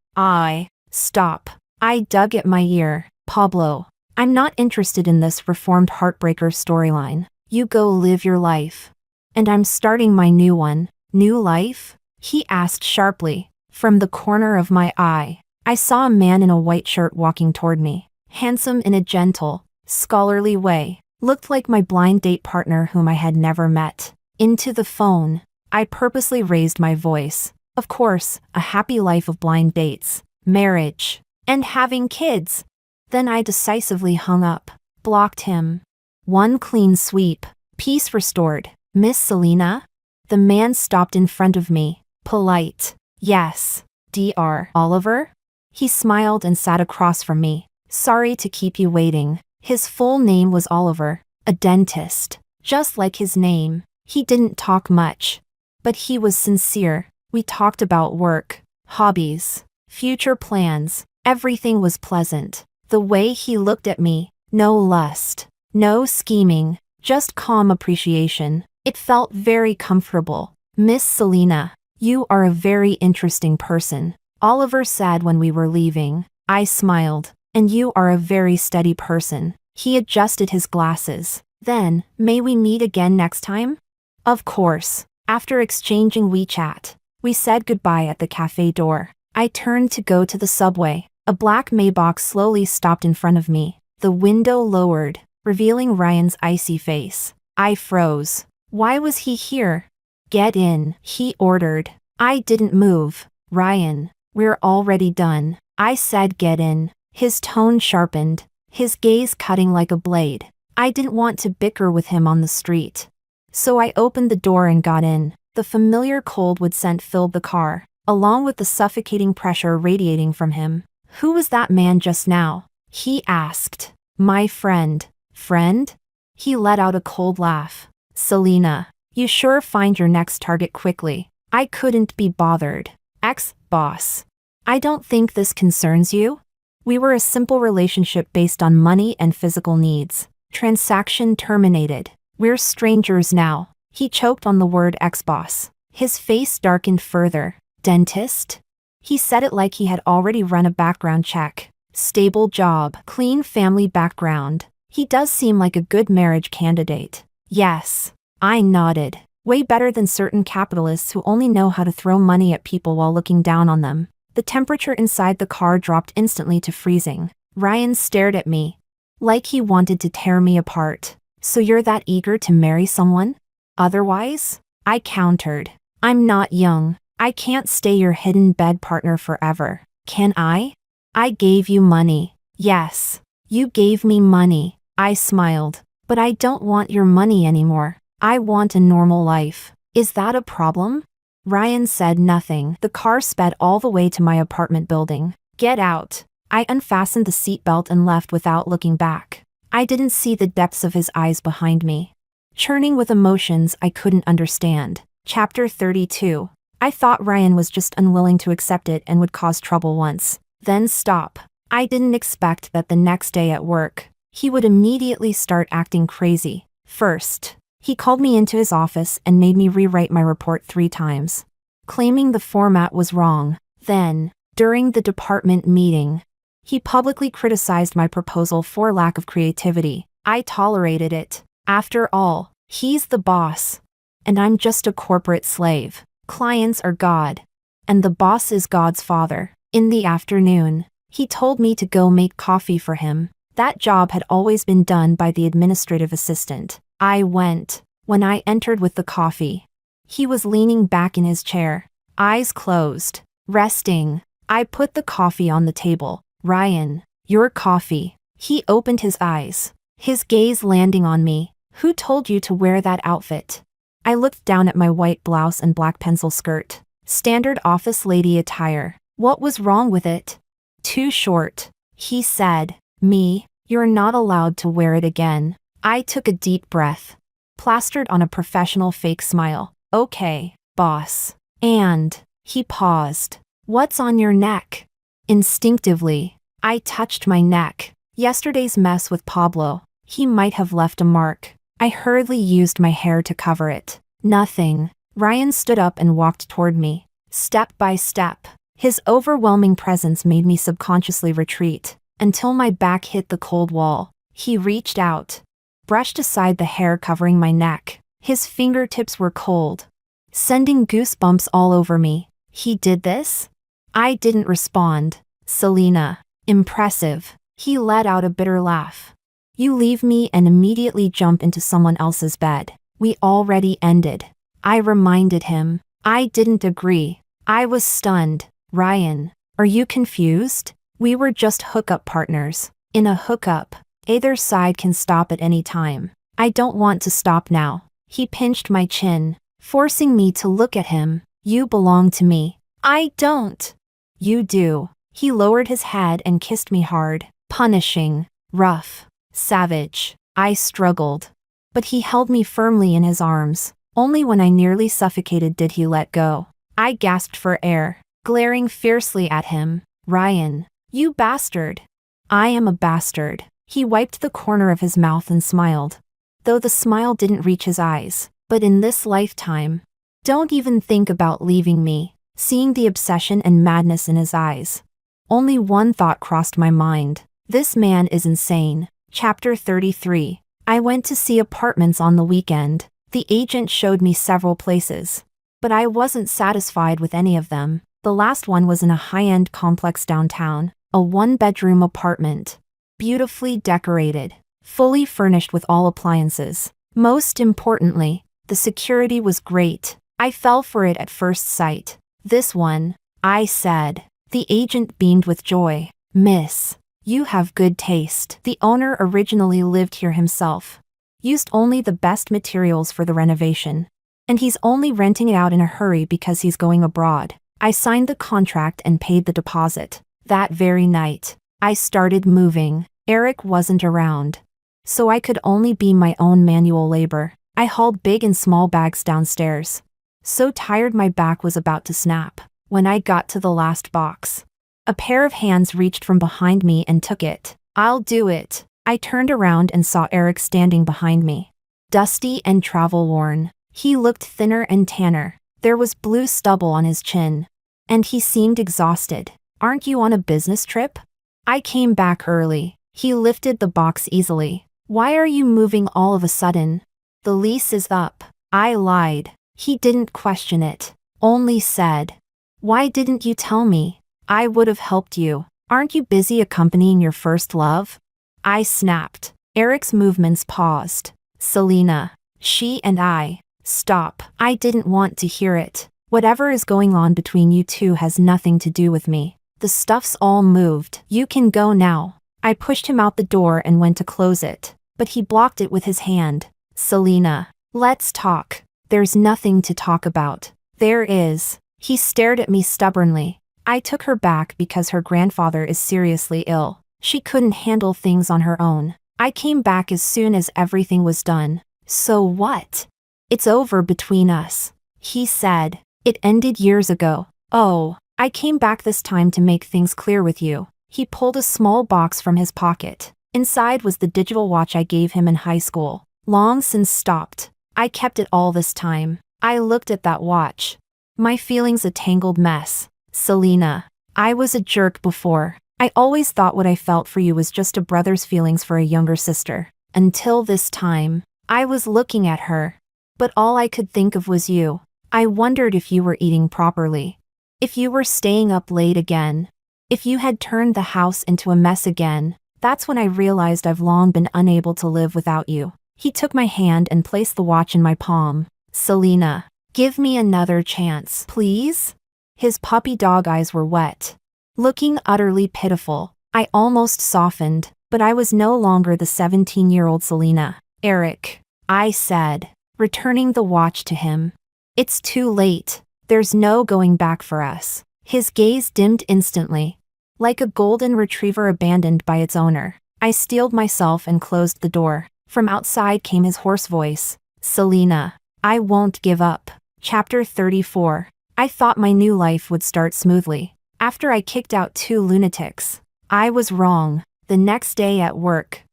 Stop. I dug at my ear. Pablo. I'm not interested in this reformed heartbreaker storyline. You go live your life. And I'm starting my new one. New life? He asked sharply. From the corner of my eye, I saw a man in a white shirt walking toward me. Handsome in a gentle, scholarly way. Looked like my blind date partner whom I had never met. Into the phone. I purposely raised my voice. Of course, a happy life of blind dates, marriage, and having kids. Then I decisively hung up, blocked him. One clean sweep. Peace restored. Miss Selena? The man stopped in front of me. Polite. Yes. Dr. Oliver? He smiled and sat across from me. Sorry to keep you waiting. His full name was Oliver, a dentist. Just like his name. He didn't talk much. But he was sincere. We talked about work, hobbies, future plans. Everything was pleasant. The way he looked at me, no lust, no scheming, just calm appreciation. It felt very comfortable. Miss Selena, you are a very interesting person, Oliver said when we were leaving. I smiled. And you are a very steady person. He adjusted his glasses. Then, may we meet again next time? Of course. After exchanging WeChat, we said goodbye at the cafe door. I turned to go to the subway. A black Maybach slowly stopped in front of me. The window lowered, revealing Ryan's icy face. I froze. Why was he here? Get in, he ordered. I didn't move. Ryan, we're already done. I said get in. His tone sharpened, his gaze cutting like a blade. I didn't want to bicker with him on the street. So I opened the door and got in. The familiar cold-wood scent filled the car, along with the suffocating pressure radiating from him. Who was that man just now? He asked. My friend. Friend? He let out a cold laugh. Selena, you sure find your next target quickly. I couldn't be bothered. Ex-boss. I don't think this concerns you? We were a simple relationship based on money and physical needs. Transaction terminated. We're strangers now. He choked on the word ex-boss. His face darkened further. Dentist? He said it like he had already run a background check. Stable job, clean family background. He does seem like a good marriage candidate. Yes. I nodded. Way better than certain capitalists who only know how to throw money at people while looking down on them. The temperature inside the car dropped instantly to freezing. Ryan stared at me, like he wanted to tear me apart. So you're that eager to marry someone? Otherwise? I countered. I'm not young. I can't stay your hidden bed partner forever. Can I? I gave you money. Yes. You gave me money. I smiled. But I don't want your money anymore. I want a normal life. Is that a problem? Ryan said nothing. The car sped all the way to my apartment building. Get out. I unfastened the seatbelt and left without looking back. I didn't see the depths of his eyes behind me, churning with emotions I couldn't understand. Chapter 32. I thought Ryan was just unwilling to accept it and would cause trouble once, then stop. I didn't expect that the next day at work, he would immediately start acting crazy. First, he called me into his office and made me rewrite my report 3 times, claiming the format was wrong. Then, during the department meeting, he publicly criticized my proposal for lack of creativity. I tolerated it. After all, he's the boss, and I'm just a corporate slave. Clients are God, and the boss is God's father. In the afternoon, he told me to go make coffee for him. That job had always been done by the administrative assistant. I went. When I entered with the coffee, he was leaning back in his chair, eyes closed, resting. I put the coffee on the table. Ryan, your coffee. He opened his eyes, his gaze landing on me. Who told you to wear that outfit? I looked down at my white blouse and black pencil skirt. Standard office lady attire. What was wrong with it? Too short. He said. Me, you're not allowed to wear it again. I took a deep breath, plastered on a professional fake smile. Okay, boss. And, he paused. What's on your neck? Instinctively, I touched my neck. Yesterday's mess with Pablo. He might have left a mark. I hurriedly used my hair to cover it. Nothing. Ryan stood up and walked toward me, step by step. His overwhelming presence made me subconsciously retreat, until my back hit the cold wall. He reached out, brushed aside the hair covering my neck. His fingertips were cold, sending goosebumps all over me. He did this? I didn't respond. Selena. Impressive. He let out a bitter laugh. You leave me and immediately jump into someone else's bed. We already ended. I reminded him. I didn't agree. I was stunned. Ryan, are you confused? We were just hookup partners. In a hookup, Either side can stop at any time. I don't want to stop now. He pinched my chin, forcing me to look at him. You belong to me. I don't. You do. He lowered his head and kissed me hard, punishing, rough, savage. I struggled. But he held me firmly in his arms. Only when I nearly suffocated did he let go. I gasped for air, glaring fiercely at him. Ryan, you bastard. I am a bastard. He wiped the corner of his mouth and smiled, though the smile didn't reach his eyes. But in this lifetime, don't even think about leaving me. Seeing the obsession and madness in his eyes, only one thought crossed my mind. This man is insane. Chapter 33. I went to see apartments on the weekend. The agent showed me several places, but I wasn't satisfied with any of them. The last one was in a high-end complex downtown, a one-bedroom apartment, beautifully decorated, fully furnished with all appliances. Most importantly, the security was great. I fell for it at first sight. This one, I said. The agent beamed with joy. Miss, you have good taste. The owner originally lived here himself, used only the best materials for the renovation, and he's only renting it out in a hurry because he's going abroad. I signed the contract and paid the deposit. That very night, I started moving. Eric wasn't around, so I could only be my own manual labor. I hauled big and small bags downstairs, so tired my back was about to snap. When I got to the last box, a pair of hands reached from behind me and took it. I'll do it. I turned around and saw Eric standing behind me, dusty and travel-worn. He looked thinner and tanner. There was blue stubble on his chin, and he seemed exhausted. Aren't you on a business trip? I came back early. He lifted the box easily. Why are you moving all of a sudden? The lease is up. I lied. He didn't question it, only said, why didn't you tell me? I would have helped you. Aren't you busy accompanying your first love? I snapped. Eric's movements paused. Selena, she and I. Stop. I didn't want to hear it. Whatever is going on between you two has nothing to do with me. The stuff's all moved. You can go now. I pushed him out the door and went to close it, but he blocked it with his hand. Selena, let's talk. There's nothing to talk about. There is. He stared at me stubbornly. I took her back because her grandfather is seriously ill. She couldn't handle things on her own. I came back as soon as everything was done. So what? It's over between us. He said. It ended years ago. Oh, I came back this time to make things clear with you. He pulled a small box from his pocket. Inside was the digital watch I gave him in high school. Long since stopped. I kept it all this time. I looked at that watch. My feelings a tangled mess. Selena, I was a jerk before. I always thought what I felt for you was just a brother's feelings for a younger sister. Until this time, I was looking at her, but all I could think of was you. I wondered if you were eating properly, if you were staying up late again, if you had turned the house into a mess again. That's when I realized I've long been unable to live without you. He took my hand and placed the watch in my palm. Selena, give me another chance, please? His puppy dog eyes were wet, looking utterly pitiful. I almost softened, but I was no longer the 17-year-old Selena. Eric, I said, returning the watch to him. It's too late. There's no going back for us. His gaze dimmed instantly, like a golden retriever abandoned by its owner. I steeled myself and closed the door. From outside came his hoarse voice. Selena, I won't give up. Chapter 34. I thought my new life would start smoothly after I kicked out 2 lunatics. I was wrong. The next day at work,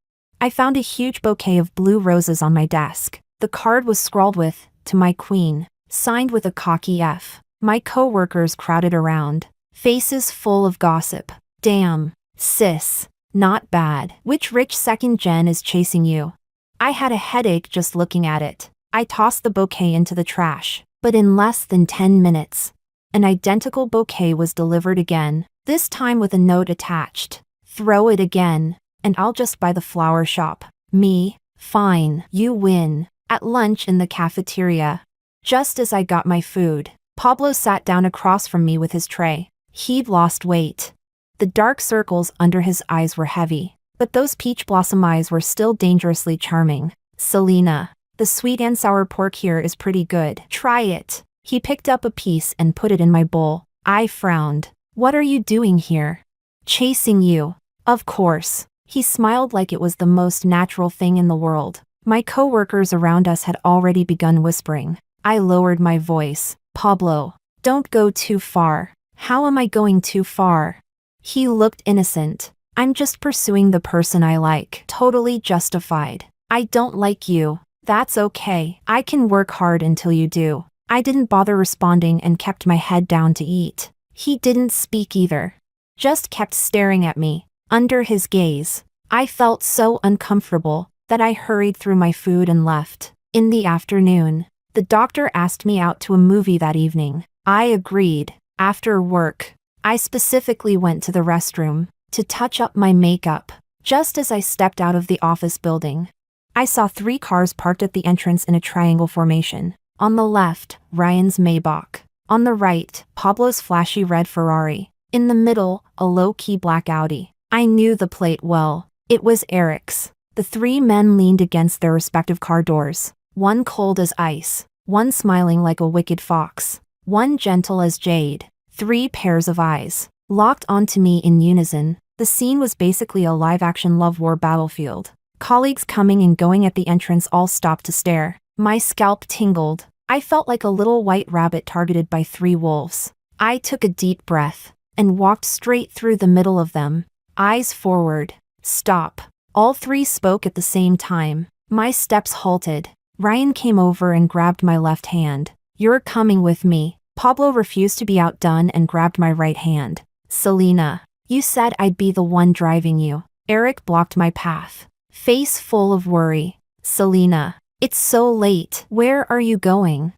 I found a huge bouquet of blue roses on my desk. The card was scrawled with, "To my queen," signed with a cocky F. My co-workers crowded around, faces full of gossip. Damn, sis, not bad. Which rich second gen is chasing you? I had a headache just looking at it. I tossed the bouquet into the trash, but in less than 10 minutes, an identical bouquet was delivered again, this time with a note attached. Throw it again, and I'll just buy the flower shop. Me? Fine, you win. At lunch in the cafeteria, just as I got my food, Pablo sat down across from me with his tray. He'd lost weight. The dark circles under his eyes were heavy. But those peach blossom eyes were still dangerously charming. Selena, the sweet and sour pork here is pretty good. Try it. He picked up a piece and put it in my bowl. I frowned. What are you doing here? Chasing you. Of course. He smiled like it was the most natural thing in the world. My coworkers around us had already begun whispering. I lowered my voice. Pablo, don't go too far. How am I going too far? He looked innocent. I'm just pursuing the person I like. Totally justified. I don't like you. That's okay. I can work hard until you do. I didn't bother responding and kept my head down to eat. He didn't speak either. Just kept staring at me. Under his gaze, I felt so uncomfortable that I hurried through my food and left. In the afternoon, the doctor asked me out to a movie that evening. I agreed. After work, I specifically went to the restroom to touch up my makeup. Just as I stepped out of the office building, I saw 3 cars parked at the entrance in a triangle formation. On the left, Ryan's Maybach. On the right, Pablo's flashy red Ferrari. In the middle, a low-key black Audi. I knew the plate well. It was Eric's. The 3 men leaned against their respective car doors. One cold as ice. One smiling like a wicked fox. One gentle as jade. 3 pairs of eyes, locked onto me in unison. The scene was basically a live-action love war battlefield. Colleagues coming and going at the entrance all stopped to stare. My scalp tingled. I felt like a little white rabbit targeted by 3 wolves. I took a deep breath and walked straight through the middle of them. Eyes forward. Stop. All 3 spoke at the same time. My steps halted. Ryan came over and grabbed my left hand. You're coming with me. Pablo refused to be outdone and grabbed my right hand. Selena, you said I'd be the one driving you. Eric blocked my path, face full of worry. Selena, it's so late. Where are you going?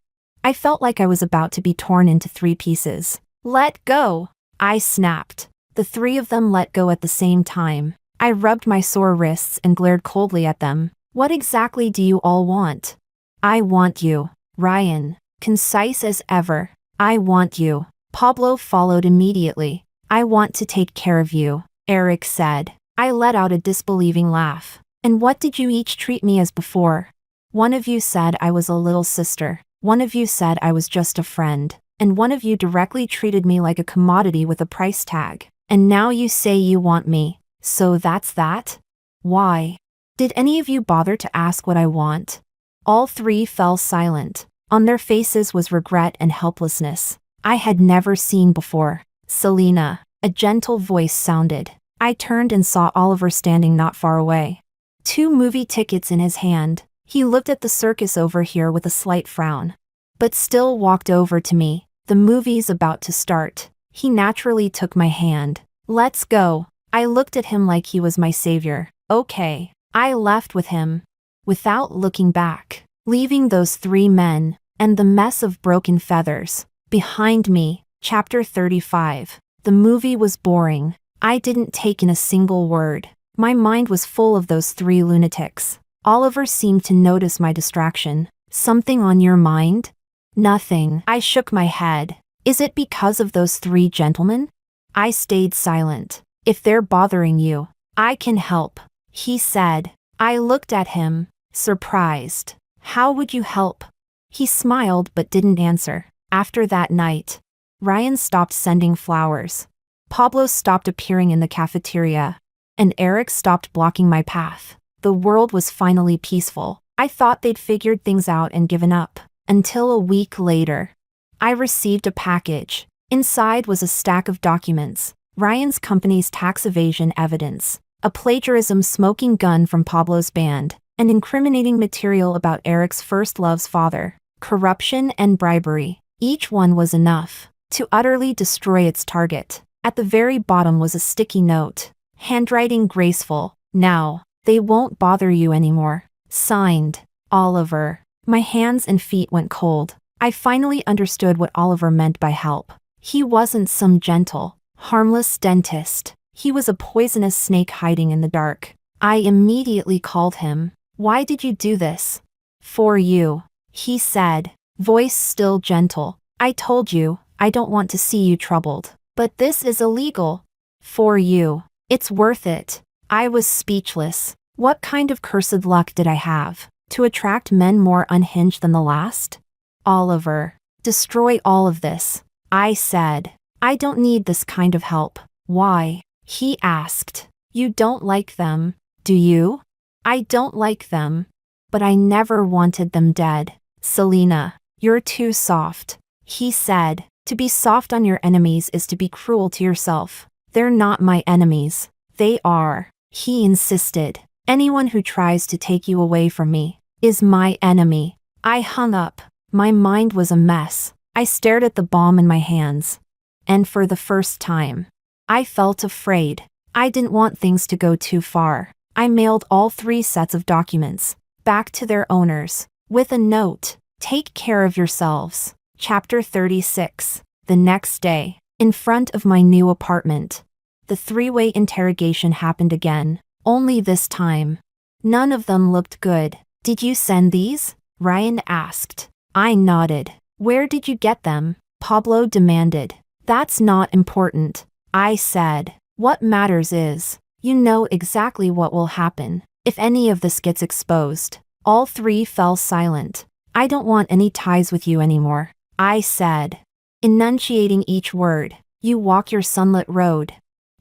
I felt like I was about to be torn into 3 pieces. Let go! I snapped. The 3 of them let go at the same time. I rubbed my sore wrists and glared coldly at them. What exactly do you all want? I want you. Ryan, concise as ever. I want you. Pablo followed immediately. I want to take care of you, Eric said. I let out a disbelieving laugh. And what did you each treat me as before? One of you said I was a little sister. One of you said I was just a friend. And one of you directly treated me like a commodity with a price tag. And now you say you want me. So that's that? Why? Did any of you bother to ask what I want? All 3 fell silent. On their faces was regret and helplessness I had never seen before. Selena, a gentle voice sounded. I turned and saw Oliver standing not far away. 2 movie tickets in his hand. He looked at the circus over here with a slight frown, but still walked over to me. The movie's about to start. He naturally took my hand. Let's go. I looked at him like he was my savior. Okay. I left with him, without looking back, leaving those 3 men and the mess of broken feathers behind me. Chapter 35. The movie was boring. I didn't take in a single word. My mind was full of those 3 lunatics. Oliver seemed to notice my distraction. Something on your mind? Nothing. I shook my head. Is it because of those 3 gentlemen? I stayed silent. If they're bothering you, I can help, he said. I looked at him, surprised. How would you help? He smiled but didn't answer. After that night, Ryan stopped sending flowers. Pablo stopped appearing in the cafeteria. And Eric stopped blocking my path. The world was finally peaceful. I thought they'd figured things out and given up. Until a week later, I received a package. Inside was a stack of documents. Ryan's company's tax evasion evidence, a plagiarism smoking gun from Pablo's band, and incriminating material about Eric's first love's father, corruption and bribery. Each one was enough to utterly destroy its target. At the very bottom was a sticky note, handwriting graceful. Now, they won't bother you anymore. Signed, Oliver. My hands and feet went cold. I finally understood what Oliver meant by help. He wasn't some gentle, harmless dentist. He was a poisonous snake hiding in the dark. I immediately called him. Why did you do this? For you, he said, voice still gentle. I told you, I don't want to see you troubled. But this is illegal. For you. It's worth it. I was speechless. What kind of cursed luck did I have to attract men more unhinged than the last? Oliver, destroy all of this, I said. I don't need this kind of help. Why? He asked. You don't like them, do you? I don't like them. But I never wanted them dead. Selena, you're too soft. He said. To be soft on your enemies is to be cruel to yourself. They're not my enemies. They are. He insisted. Anyone who tries to take you away from me is my enemy. I hung up. My mind was a mess. I stared at the bomb in my hands. And for the first time, I felt afraid. I didn't want things to go too far. I mailed all 3 sets of documents back to their owners with a note. Take care of yourselves. Chapter 36. The next day, in front of my new apartment, the 3-way interrogation happened again, only this time. None of them looked good. Did you send these? Ryan asked. I nodded. Where did you get them? Pablo demanded. That's not important, I said. What matters is, you know exactly what will happen if any of this gets exposed. All 3 fell silent. I don't want any ties with you anymore, I said, enunciating each word. You walk your sunlit road,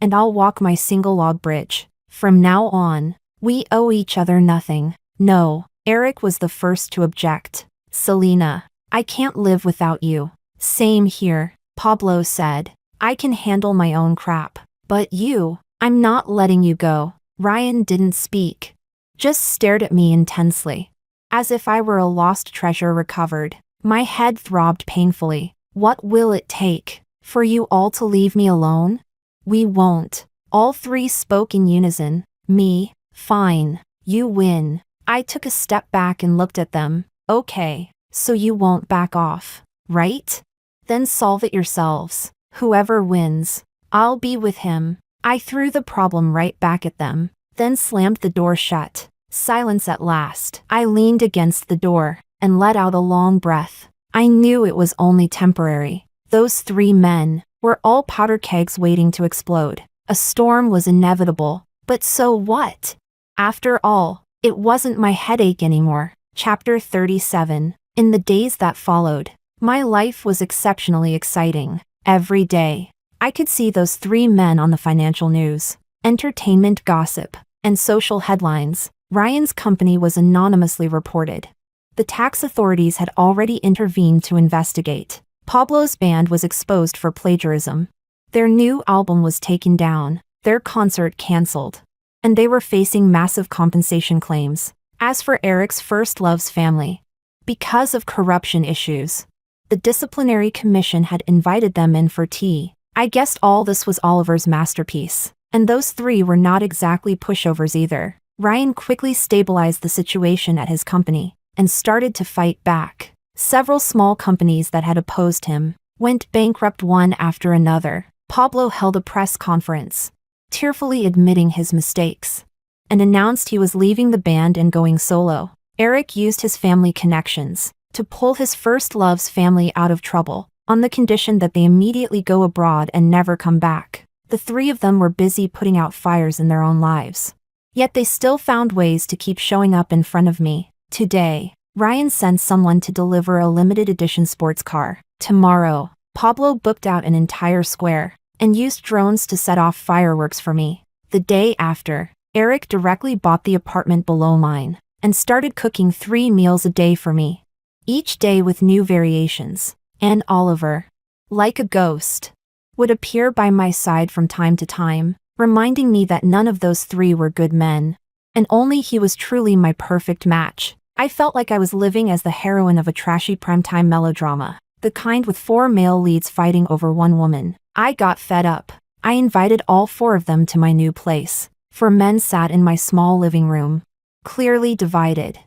and I'll walk my single-log bridge. From now on, we owe each other nothing. No, Eric was the first to object. Selena, I can't live without you. Same here, Pablo said. I can handle my own crap. But you, I'm not letting you go. Ryan didn't speak, just stared at me intensely, as if I were a lost treasure recovered. My head throbbed painfully. What will it take for you all to leave me alone? We won't. All 3 spoke in unison. Me, fine. You win. I took a step back and looked at them. Okay, so you won't back off, right? Then solve it yourselves. Whoever wins, I'll be with him. I threw the problem right back at them, then slammed the door shut. Silence at last. I leaned against the door and let out a long breath. I knew it was only temporary. Those 3 men were all powder kegs waiting to explode. A storm was inevitable, but so what? After all, it wasn't my headache anymore. Chapter 37. In the days that followed, my life was exceptionally exciting. Every day, I could see those 3 men on the financial news, entertainment gossip, and social headlines. Ryan's company was anonymously reported. The tax authorities had already intervened to investigate. Pablo's band was exposed for plagiarism. Their new album was taken down, their concert canceled, and they were facing massive compensation claims. As for Eric's first love's family, because of corruption issues, the disciplinary commission had invited them in for tea. I guessed all this was Oliver's masterpiece, and those 3 were not exactly pushovers either. Ryan quickly stabilized the situation at his company and started to fight back. Several small companies that had opposed him went bankrupt one after another. Pablo held a press conference, tearfully admitting his mistakes, and announced he was leaving the band and going solo. Eric used his family connections to pull his first love's family out of trouble, on the condition that they immediately go abroad and never come back. The 3 of them were busy putting out fires in their own lives. Yet they still found ways to keep showing up in front of me. Today, Ryan sent someone to deliver a limited edition sports car. Tomorrow, Pablo booked out an entire square and used drones to set off fireworks for me. The day after, Eric directly bought the apartment below mine and started cooking 3 meals a day for me, each day with new variations. And Oliver, like a ghost, would appear by my side from time to time, reminding me that none of those 3 were good men, and only he was truly my perfect match. I felt like I was living as the heroine of a trashy primetime melodrama, the kind with 4 male leads fighting over 1 woman. I got fed up. I invited all 4 of them to my new place. 4 men sat in my small living room, clearly divided,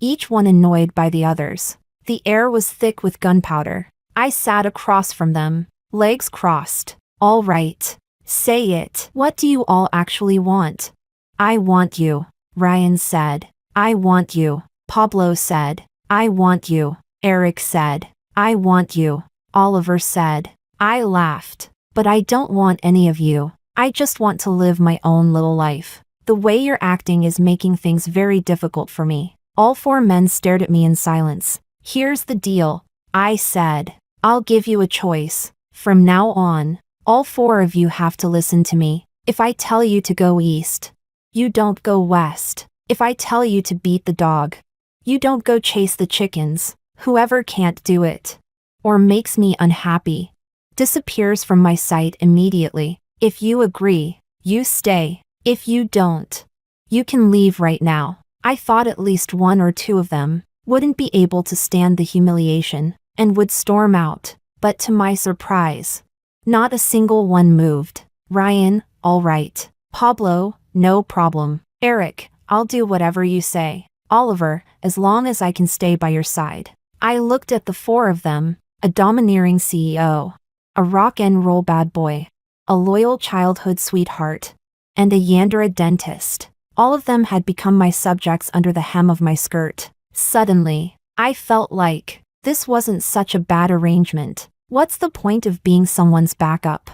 each one annoyed by the others. The air was thick with gunpowder. I sat across from them, legs crossed. All right, say it. What do you all actually want? I want you, Ryan said. I want you, Pablo said. I want you, Eric said. I want you, Oliver said. I laughed. But I don't want any of you. I just want to live my own little life. The way you're acting is making things very difficult for me. All 4 men stared at me in silence. Here's the deal, I said. I'll give you a choice. From now on, all 4 of you have to listen to me. If I tell you to go east, you don't go west. If I tell you to beat the dog, you don't go chase the chickens. Whoever can't do it, or makes me unhappy, disappears from my sight immediately. If you agree, you stay. If you don't, you can leave right now. I thought at least 1 or 2 of them wouldn't be able to stand the humiliation and would storm out, but to my surprise, not a single one moved. Ryan, all right. Pablo, no problem. Eric, I'll do whatever you say. Oliver, as long as I can stay by your side. I looked at the 4 of them, a domineering CEO, a rock and roll bad boy, a loyal childhood sweetheart, and a Yandere dentist. All of them had become my subjects under the hem of my skirt. Suddenly, I felt like this wasn't such a bad arrangement. What's the point of being someone's backup?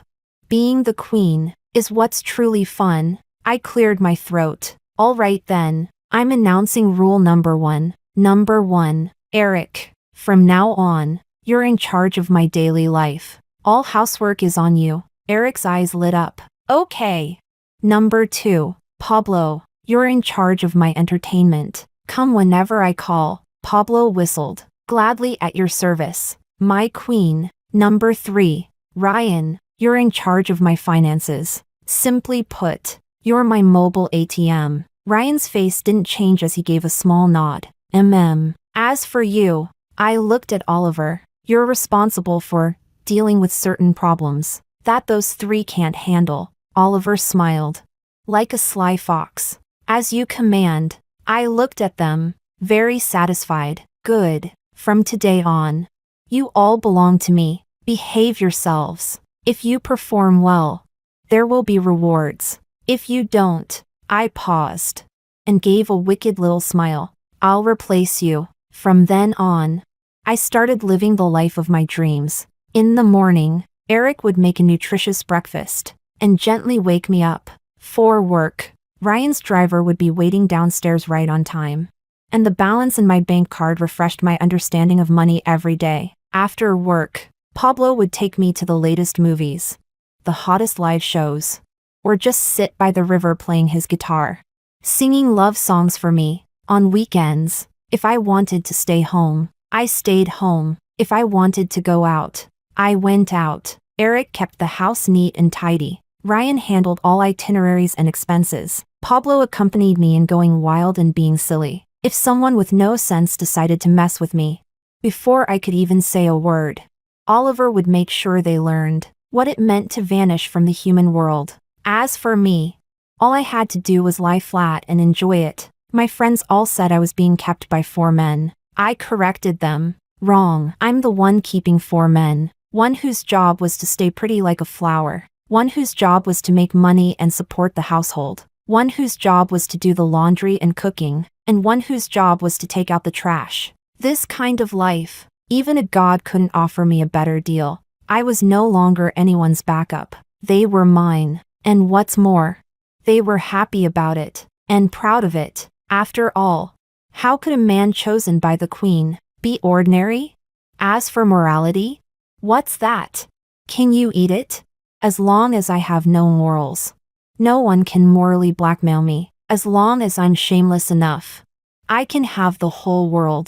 Being the queen is what's truly fun. I cleared my throat. All right then, I'm announcing rule number 1. Number 1, Eric, from now on, you're in charge of my daily life. All housework is on you. Eric's eyes lit up. Okay. Number 2, Pablo, you're in charge of my entertainment. Come whenever I call. Pablo whistled. Gladly at your service, my queen. Number 3, Ryan, you're in charge of my finances. Simply put, you're my mobile ATM. Ryan's face didn't change as he gave a small nod. As for you, I looked at Oliver. You're responsible for dealing with certain problems that those 3 can't handle. Oliver smiled. Like a sly fox. As you command. I looked at them, very satisfied. Good. From today on, you all belong to me. Behave yourselves. If you perform well, there will be rewards. If you don't, I paused and gave a wicked little smile. I'll replace you. From then on, I started living the life of my dreams. In the morning, Eric would make a nutritious breakfast and gently wake me up for work. Ryan's driver would be waiting downstairs right on time, and the balance in my bank card refreshed my understanding of money every day. After work, Pablo would take me to the latest movies, the hottest live shows, or just sit by the river playing his guitar, singing love songs for me. On weekends, if I wanted to stay home, I stayed home. If I wanted to go out, I went out. Eric kept the house neat and tidy. Ryan handled all itineraries and expenses. Pablo accompanied me in going wild and being silly. If someone with no sense decided to mess with me, before I could even say a word, Oliver would make sure they learned what it meant to vanish from the human world. As for me, all I had to do was lie flat and enjoy it. My friends all said I was being kept by 4 men. I corrected them. Wrong. I'm the one keeping 4 men. One whose job was to stay pretty like a flower. One whose job was to make money and support the household. One whose job was to do the laundry and cooking. And one whose job was to take out the trash. This kind of life, even a god couldn't offer me a better deal. I was no longer anyone's backup. They were mine. And what's more, they were happy about it, and proud of it. After all, how could a man chosen by the queen be ordinary? As for morality, what's that? Can you eat it? As long as I have no morals, no one can morally blackmail me. As long as I'm shameless enough, I can have the whole world.